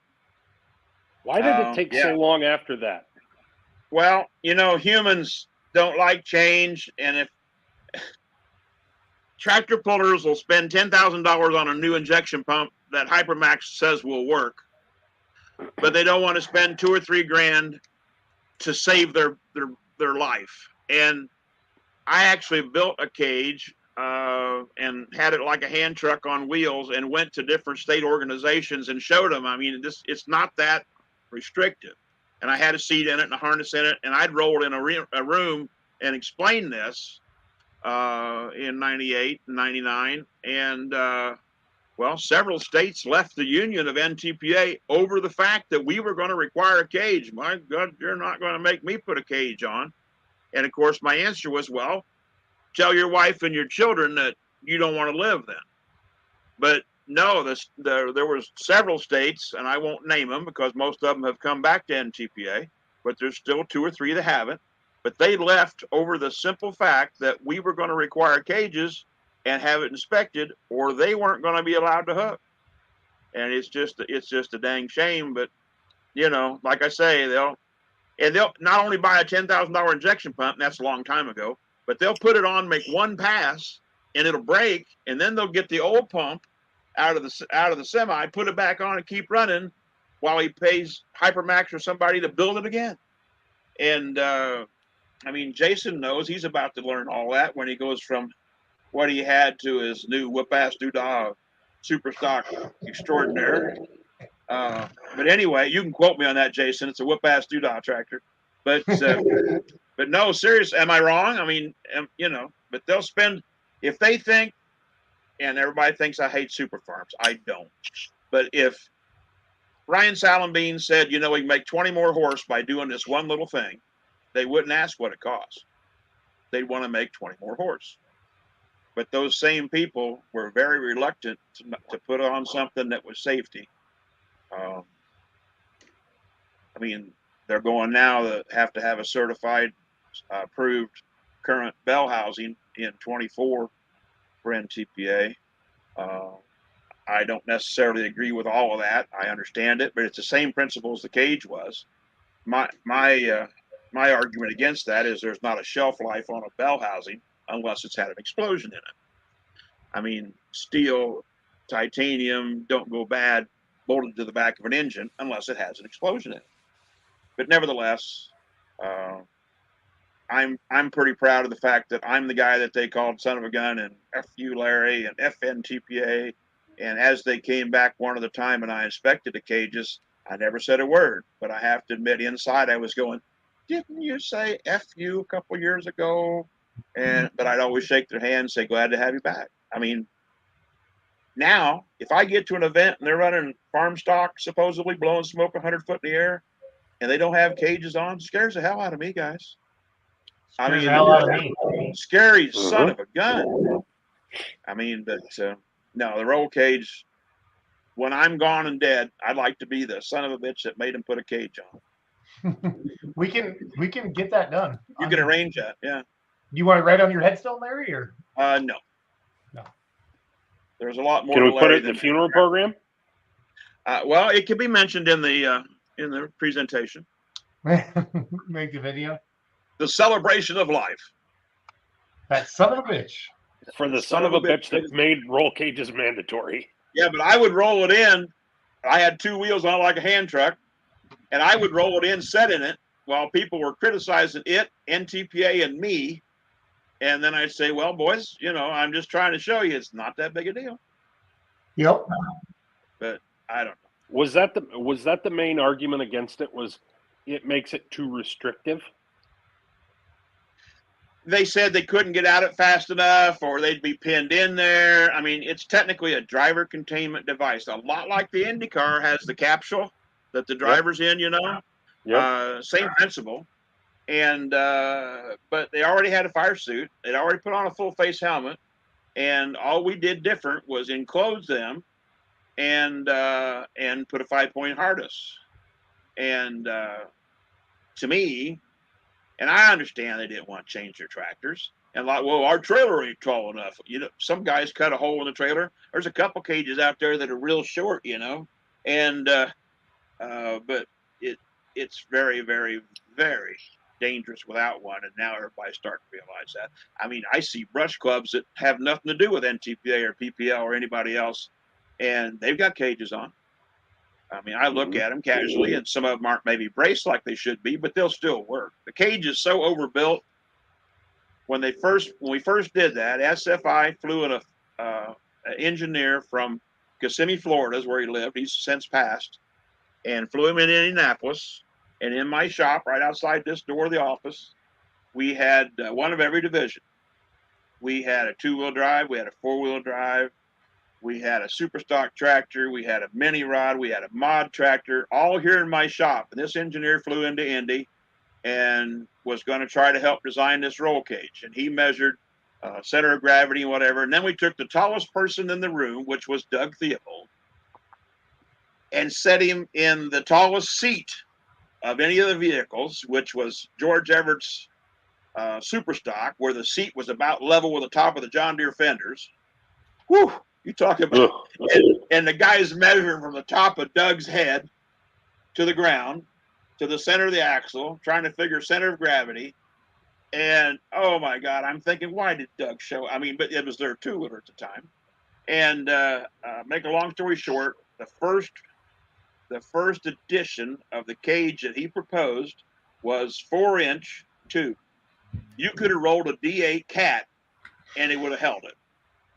Why did it take so long after that? Well, humans don't like change, and if tractor pullers will spend $10,000 on a new injection pump that Hypermax says will work, but they don't want to spend $2 or $3 grand to save their life. And I actually built a cage and had it like a hand truck on wheels and went to different state organizations and showed them. I mean, it's not that restrictive. And I had a seat in it and a harness in it, and I'd rolled in a room and explained this in 98 and 99. And, well, several states left the union of NTPA over the fact that we were going to require a cage. My God, you're not going to make me put a cage on. And of course, my answer was, well, tell your wife and your children that you don't want to live then. But no, there was several states, and I won't name them because most of them have come back to NTPA, but there's still 2 or 3 that haven't. But they left over the simple fact that we were going to require cages and have it inspected, or they weren't going to be allowed to hook. And it's just a dang shame. But like I say, they'll not only buy a $10,000 injection pump, and that's a long time ago, but they'll put it on, make one pass, and it'll break, and then they'll get the old pump out of the semi, put it back on, and keep running while he pays Hypermax or somebody to build it again. And I mean, Jason knows he's about to learn all that when he goes from what he had to his new whoop-ass doodah super stock extraordinaire. But anyway, you can quote me on that, Jason. It's a whoop-ass doodah tractor. But no, serious. Am I wrong? I mean, but they'll spend, if they think, and everybody thinks I hate super farms. I don't. But if Ryan Salenbean said, we can make 20 more horse by doing this one little thing, they wouldn't ask what it costs. They'd want to make 20 more horse. But those same people were very reluctant to put on something that was safety. I mean, they're going now to have a certified, approved current bell housing in 24 for NTPA. I don't necessarily agree with all of that. I understand it, but it's the same principle as the cage was. My argument against that is there's not a shelf life on a bell housing unless it's had an explosion in it. I mean, steel, titanium don't go bad bolted to the back of an engine unless it has an explosion in it. But nevertheless, I'm pretty proud of the fact that I'm the guy that they called son of a gun, and F you, Larry, and FNTPA. And as they came back one at a time and I inspected the cages, I never said a word. But I have to admit, inside I was going, didn't you say F you a couple years ago? But I'd always shake their hand and say, glad to have you back. I mean, now, if I get to an event and they're running farm stock, supposedly blowing smoke 100 foot in the air, and they don't have cages on, scares the hell out of me, guys. Scares the hell out of me. Scary son of a gun. I mean, but no, the roll cage, when I'm gone and dead, I'd like to be the son of a bitch that made him put a cage on. We can get that done. You can arrange that, yeah. You want to write on your headstone, Larry, or? No. There's a lot more. Can we put it in the funeral program? Well, it can be mentioned in the presentation. Make the video. The celebration of life. That son of a bitch. For the son of a bitch that made roll cages mandatory. Yeah, but I would roll it in. I had 2 wheels on like a hand truck, and I would roll it in, set in it, while people were criticizing it, NTPA, and me. And then I'd say, well, boys, I'm just trying to show you it's not that big a deal. Yep. But I don't know. Was that the main argument against it? Was it makes it too restrictive? They said they couldn't get out it fast enough, or they'd be pinned in there. I mean, it's technically a driver containment device, a lot like the IndyCar has the capsule that the driver's in. Yep. Same principle. And but they already had a fire suit. They'd already put on a full face helmet, and all we did different was enclose them and put a 5-point harness. And to me, and I understand they didn't want to change their tractors. And like, well, our trailer ain't tall enough. Some guys cut a hole in the trailer. There's a couple cages out there that are real short, and but it's very, very, very dangerous without one, and now everybody's starting to realize that. I mean, I see brush clubs that have nothing to do with NTPA or PPL or anybody else, and they've got cages on. I mean, I look at them casually, and some of them aren't maybe braced like they should be, but they'll still work. The cage is so overbuilt. when we first did that, SFI flew an engineer from Kissimmee, Florida, is where he lived. He's since passed, and flew him in Indianapolis. And in my shop, right outside this door of the office, we had one of every division. We had a 2-wheel drive, we had a 4-wheel drive, we had a super stock tractor, we had a mini rod, we had a mod tractor, all here in my shop. And this engineer flew into Indy and was going to try to help design this roll cage. And he measured center of gravity and whatever. And then we took the tallest person in the room, which was Doug Theobald, and set him in the tallest seat of any of the vehicles, which was George Everett's super stock, where the seat was about level with the top of the John Deere fenders. Whew, you talk about, and the guy's measuring from the top of Doug's head to the ground, to the center of the axle, trying to figure center of gravity. And oh my God, I'm thinking, why did Doug show? I mean, but it was their 2-wheeler at the time. And make a long story short, the first edition of the cage that he proposed was 4-inch tube. You could have rolled a D8 cat and it would have held it.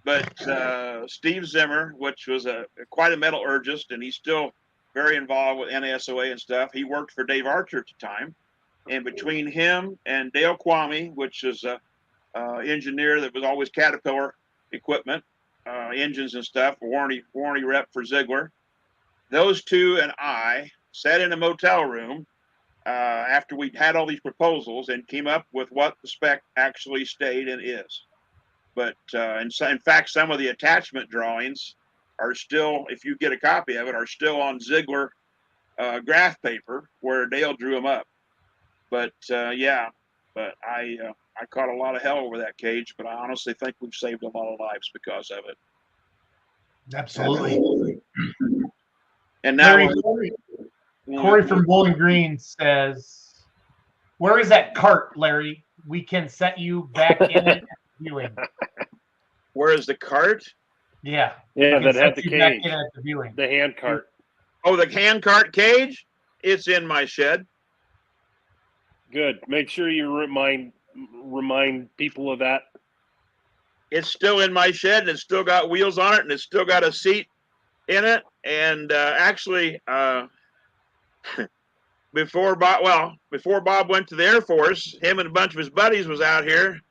But Steve Zimmer, which was quite a metallurgist, and he's still very involved with NASOA and stuff. He worked for Dave Archer at the time. And between him and Dale Kwame, which is a engineer that was always Caterpillar equipment, engines and stuff, warranty rep for Ziegler, those two and I sat in a motel room after we'd had all these proposals and came up with what the spec actually stayed and is. But in fact, some of the attachment drawings are still, if you get a copy of it, are still on Ziegler graph paper where Dale drew them up. But I caught a lot of hell over that cage, but I honestly think we've saved a lot of lives because of it. Absolutely. And now Corey from Bowling Green says, "Where is that cart, Larry? We can set you back in it viewing." Where is the cart? Yeah. Yeah, that had the back cage, in at the viewing. the hand cart. Oh, the hand cart cage? It's in my shed. Good. Make sure you remind people of that. It's still in my shed, and it's still got wheels on it, and it's still got a seat in it. And actually, before Bob went to the Air Force, him and a bunch of his buddies was out here,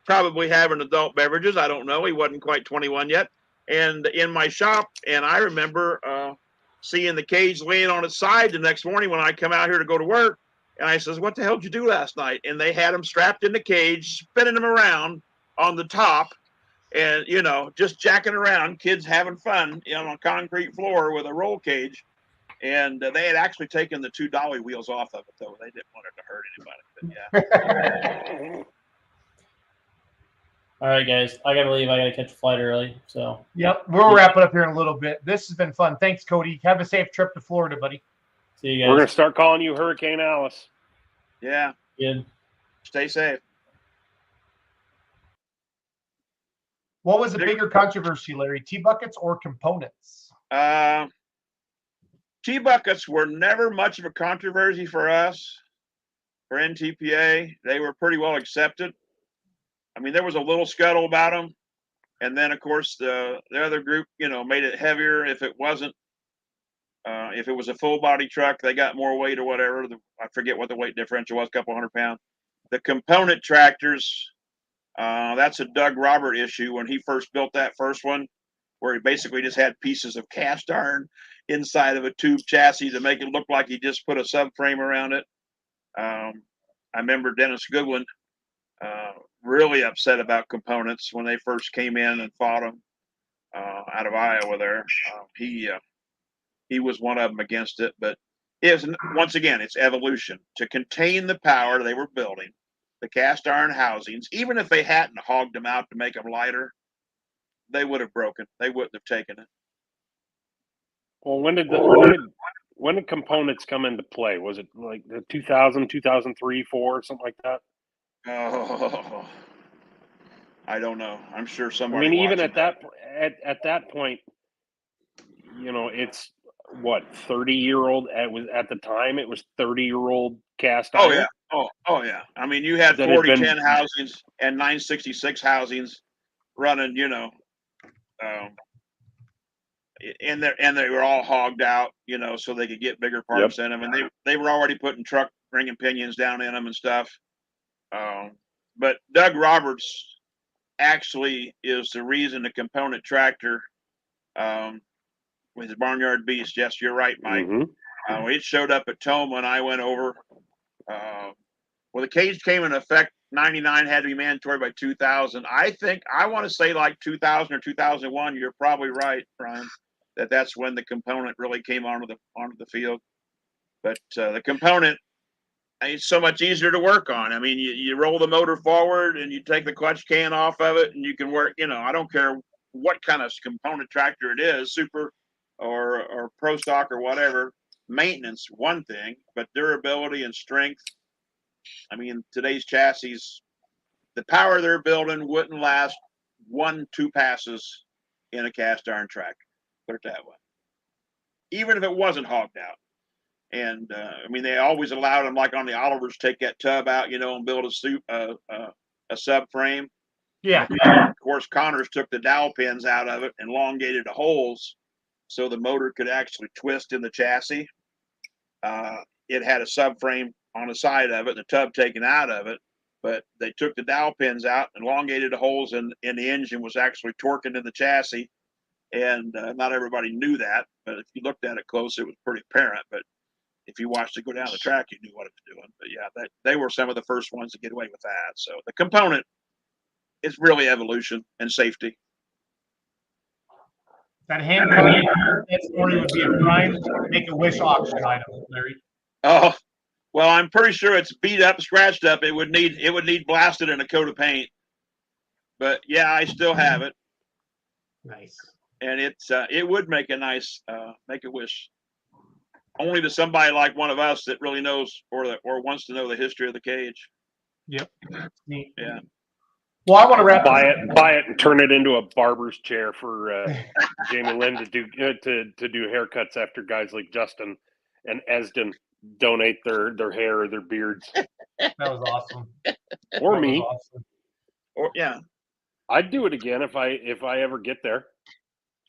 probably having adult beverages. I don't know. He wasn't quite 21 yet. And in my shop, and I remember seeing the cage laying on its side the next morning when I come out here to go to work. And I says, "What the hell did you do last night?" And they had him strapped in the cage, spinning him around on the top, and just jacking around, kids having fun on a concrete floor with a roll cage. And they had actually taken the 2 dolly wheels off of it, though. They didn't want it to hurt anybody. But yeah. All right, guys. I gotta leave. I gotta catch a flight early. So. Yep, we'll wrap it up here in a little bit. This has been fun. Thanks, Cody. Have a safe trip to Florida, buddy. See you guys. We're going to start calling you Hurricane Alice. Yeah. Good. Stay safe. What was a bigger controversy, Larry? T-buckets or components? T-buckets were never much of a controversy for us, for NTPA. They were pretty well accepted. I mean, there was a little scuttle about them. And then, of course, the other group, made it heavier if it wasn't. If it was a full body truck, they got more weight or whatever. I forget what the weight differential was, a couple 100 pounds. The component tractors, that's a Doug Robert issue when he first built that first one, where he basically just had pieces of cast iron inside of a tube chassis to make it look like he just put a subframe around it. I remember Dennis Goodwin really upset about components when they first came in and fought them out of Iowa there. He was one of them against it, but once again, it's evolution. To contain the power they were building, the cast iron housings, even if they hadn't hogged them out to make them lighter, they would have broken. They wouldn't have taken it. Well, when did components come into play? Was it like the 2000, 2003, 4, something like that? Oh, I don't know. I'm sure somebody. I mean, even at that point, it's what 30-year-old. It was at the time. It was 30-year-old cast iron. Oh yeah, Oh yeah. I mean, you had That had been- 4010 housings and 966 housings running, and they were all hogged out, so they could get bigger parks in them, and they were already putting truck ring and pinions down in them and stuff. But Doug Roberts actually is the reason the component tractor, with his Barnyard Beast. Yes, you're right, Mike. It showed up at Toma, and I went over. Well, the cage came in effect 99, had to be mandatory by 2000. I want to say like 2000 or 2001. You're probably right, Brian, that's when the component really came onto the field. But the component, it's so much easier to work on. I mean, you roll the motor forward and you take the clutch can off of it, and you can work. I don't care what kind of component tractor it is, super or pro stock or whatever. Maintenance, one thing, but durability and strength. I mean, today's chassis, the power they're building wouldn't last 1-2 passes in a cast iron tractor. Put it that way. Even if it wasn't hogged out. And I mean, they always allowed them, like on the Olivers, take that tub out, and build a subframe. Yeah. Of course, Connors took the dowel pins out of it, elongated the holes so the motor could actually twist in the chassis. It had a subframe on the side of it, the tub taken out of it, but they took the dowel pins out, elongated the holes, and the engine was actually torquing in the chassis. And not everybody knew that, but if you looked at it close, it was pretty apparent. But if you watched it go down the track, you knew what it was doing. But yeah, they were some of the first ones to get away with that. So the component is really evolution and safety. That hand cutting, that story would be a prime Make-A-Wish auction item, Larry. Oh, well, I'm pretty sure it's beat up, scratched up. It would need blasted in a coat of paint. But yeah, I still have it. Nice. And it would make a nice Make-A-Wish. Only to somebody like one of us that really knows or wants to know the history of the cage. Yep. Neat. Yeah. Well, I want to wrap buy it and turn it into a barber's chair for Jamie Lynn to do haircuts after guys like Justin and Esden donate their hair or their beards. That was awesome. Or That me. was awesome. Or yeah. I'd do it again if I ever get there.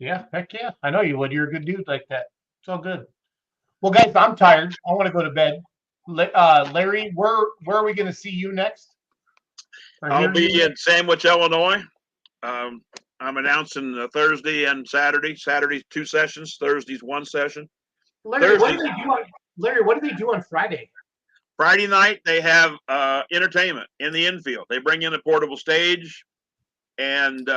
Yeah, heck yeah. I know you would. You're a good dude like that. It's all good. Well, guys, I'm tired. I want to go to bed. Larry, where are we going to see you next? I'll be in Sandwich, Illinois. I'm announcing Thursday and Saturday. Saturday's 2 sessions. Thursday's 1 session. Larry, what do they do on Friday? Friday night, they have entertainment in the infield. They bring in a portable stage, and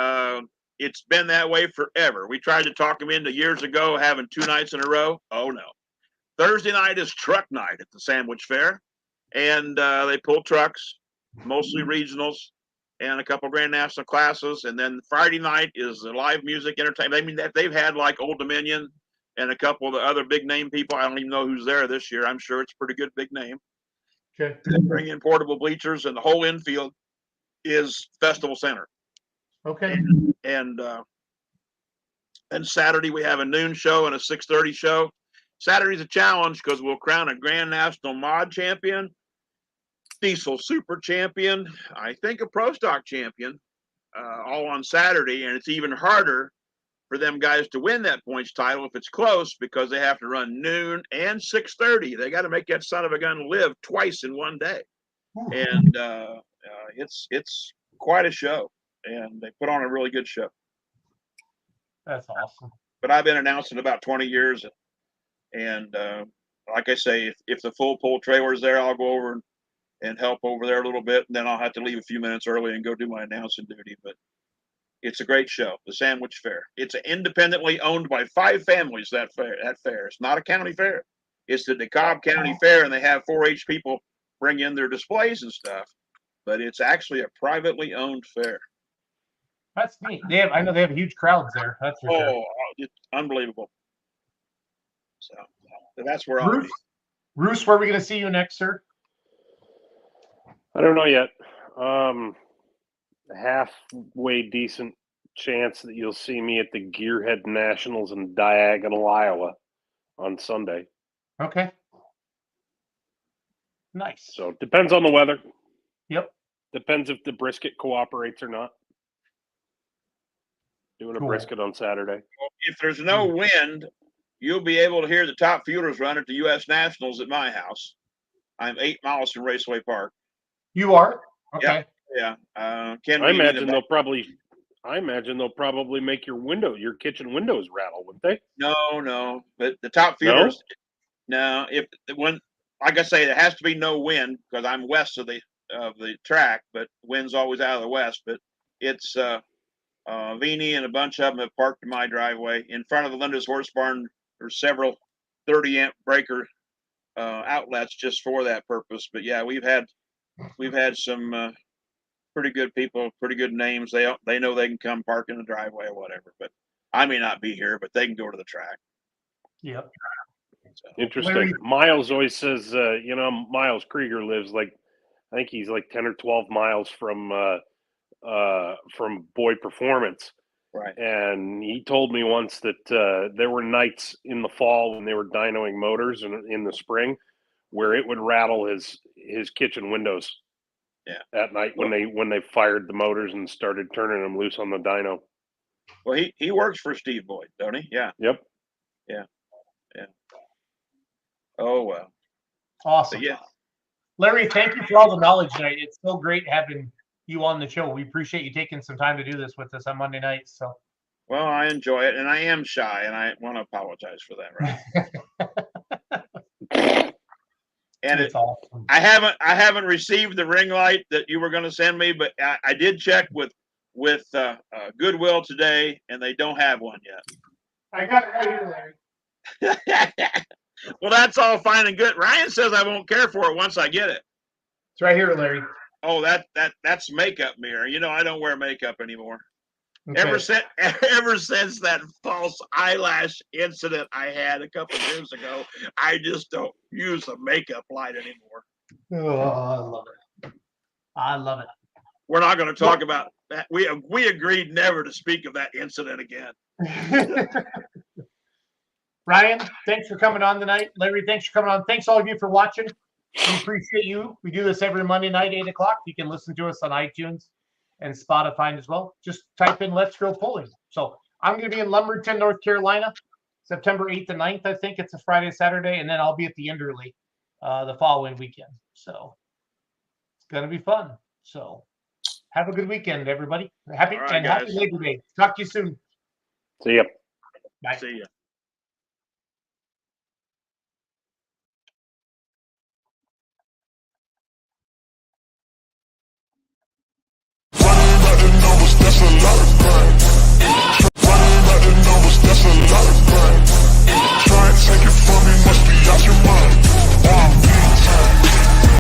it's been that way forever. We tried to talk them into years ago having 2 nights in a row. Oh, no. Thursday night is truck night at the Sandwich Fair, and they pull trucks, mostly regionals, and a couple Grand National classes. And then Friday night is the live music entertainment. I mean, they've had like Old Dominion and a couple of the other big name people. I don't even know who's there this year. I'm sure it's a pretty good big name. Okay. They bring in portable bleachers, and the whole infield is Festival Center. Okay. And then Saturday we have a noon show and a 6:30 show. Saturday's a challenge because we'll crown a Grand National Mod champion, Diesel Super champion, I think a Pro Stock champion, all on Saturday. And it's even harder for them guys to win that points title if it's close because they have to run noon and 6:30. They got to make that son of a gun live twice in one day. And it's quite a show. And they put on a really good show. That's awesome. But I've been announcing about 20 years. And like I say, if the full pull trailer's there, I'll go over and help over there a little bit. And then I'll have to leave a few minutes early and go do my announcing duty. But it's a great show, the Sandwich Fair. It's independently owned by 5 families, that fair. It's not a county fair. It's the DeKalb County Fair, and they have 4-H people bring in their displays and stuff. But it's actually a privately owned fair. That's neat. I know they have huge crowds there. That's for sure. Oh, it's unbelievable. So that's where I'll be. Bruce, where are we going to see you next, sir? I don't know yet. Halfway decent chance that you'll see me at the Gearhead Nationals in Diagonal, Iowa on Sunday. Okay. Nice. So it depends on the weather. Yep. Depends if the brisket cooperates or not. Doing a Cool. brisket on Saturday. If there's no wind, you'll be able to hear the top fuelers run at the U.S. Nationals at my house. I'm 8 miles from Raceway Park. You are? Okay. Yeah. Ken I Reedy in the imagine back. they'll probably make your kitchen windows rattle, wouldn't they? No. But the top No? fuelers, no. Like I say, there has to be no wind because I'm west of the track, but wind's always out of the west. But it's Vini and a bunch of them have parked in my driveway in front of the Linda's Horse Barn. There's several 30 amp breaker outlets just for that purpose. But yeah, we've had some pretty good people, pretty good names. They know they can come park in the driveway or whatever. But I may not be here, but they can go to the track. Yep. So, Interesting. Larry- Miles always says, Miles Krieger lives I think he's like 10 or 12 miles from Boyd Performance. right. And he told me once that there were nights in the fall when they were dynoing motors and in the spring where it would rattle his kitchen windows. Yeah. At night when they fired the motors and started turning them loose on the dyno. Well, he works for Steve Boyd, don't he? Yeah. Yep. Oh well. Awesome. But yeah. Larry, thank you for all the knowledge tonight. It's so great having you on the show. We appreciate you taking some time to do this with us on Monday nights. So Well, I enjoy it, and I am shy, and I want to apologize for that. Right. And it's awesome. I haven't received the ring light that you were going to send me, but I did check with Goodwill today, and they don't have one yet. I got it right here, Larry. Well, that's all fine and good. Ryan says I won't care for it once I get it. It's right here, Larry. Oh, that's makeup mirror. I don't wear makeup anymore. Okay. Ever since that false eyelash incident I had a couple of years ago, I just don't use a makeup light anymore. Oh, I love it. I love it. We're not going to talk about that. We agreed never to speak of that incident again. Ryan, thanks for coming on tonight. Larry, thanks for coming on. Thanks all of you for watching. We appreciate you. We do this every Monday night, 8 o'clock. You can listen to us on iTunes and Spotify as well. Just type in Let's Go Pulling. So I'm going to be in Lumberton, North Carolina, September 8th and 9th. I think it's a Friday, Saturday, and then I'll be at the Enderley the following weekend. So it's going to be fun. So have a good weekend, everybody. Happy All right, Happy guys. Labor Day. Talk to you soon. See ya. Bye. See ya.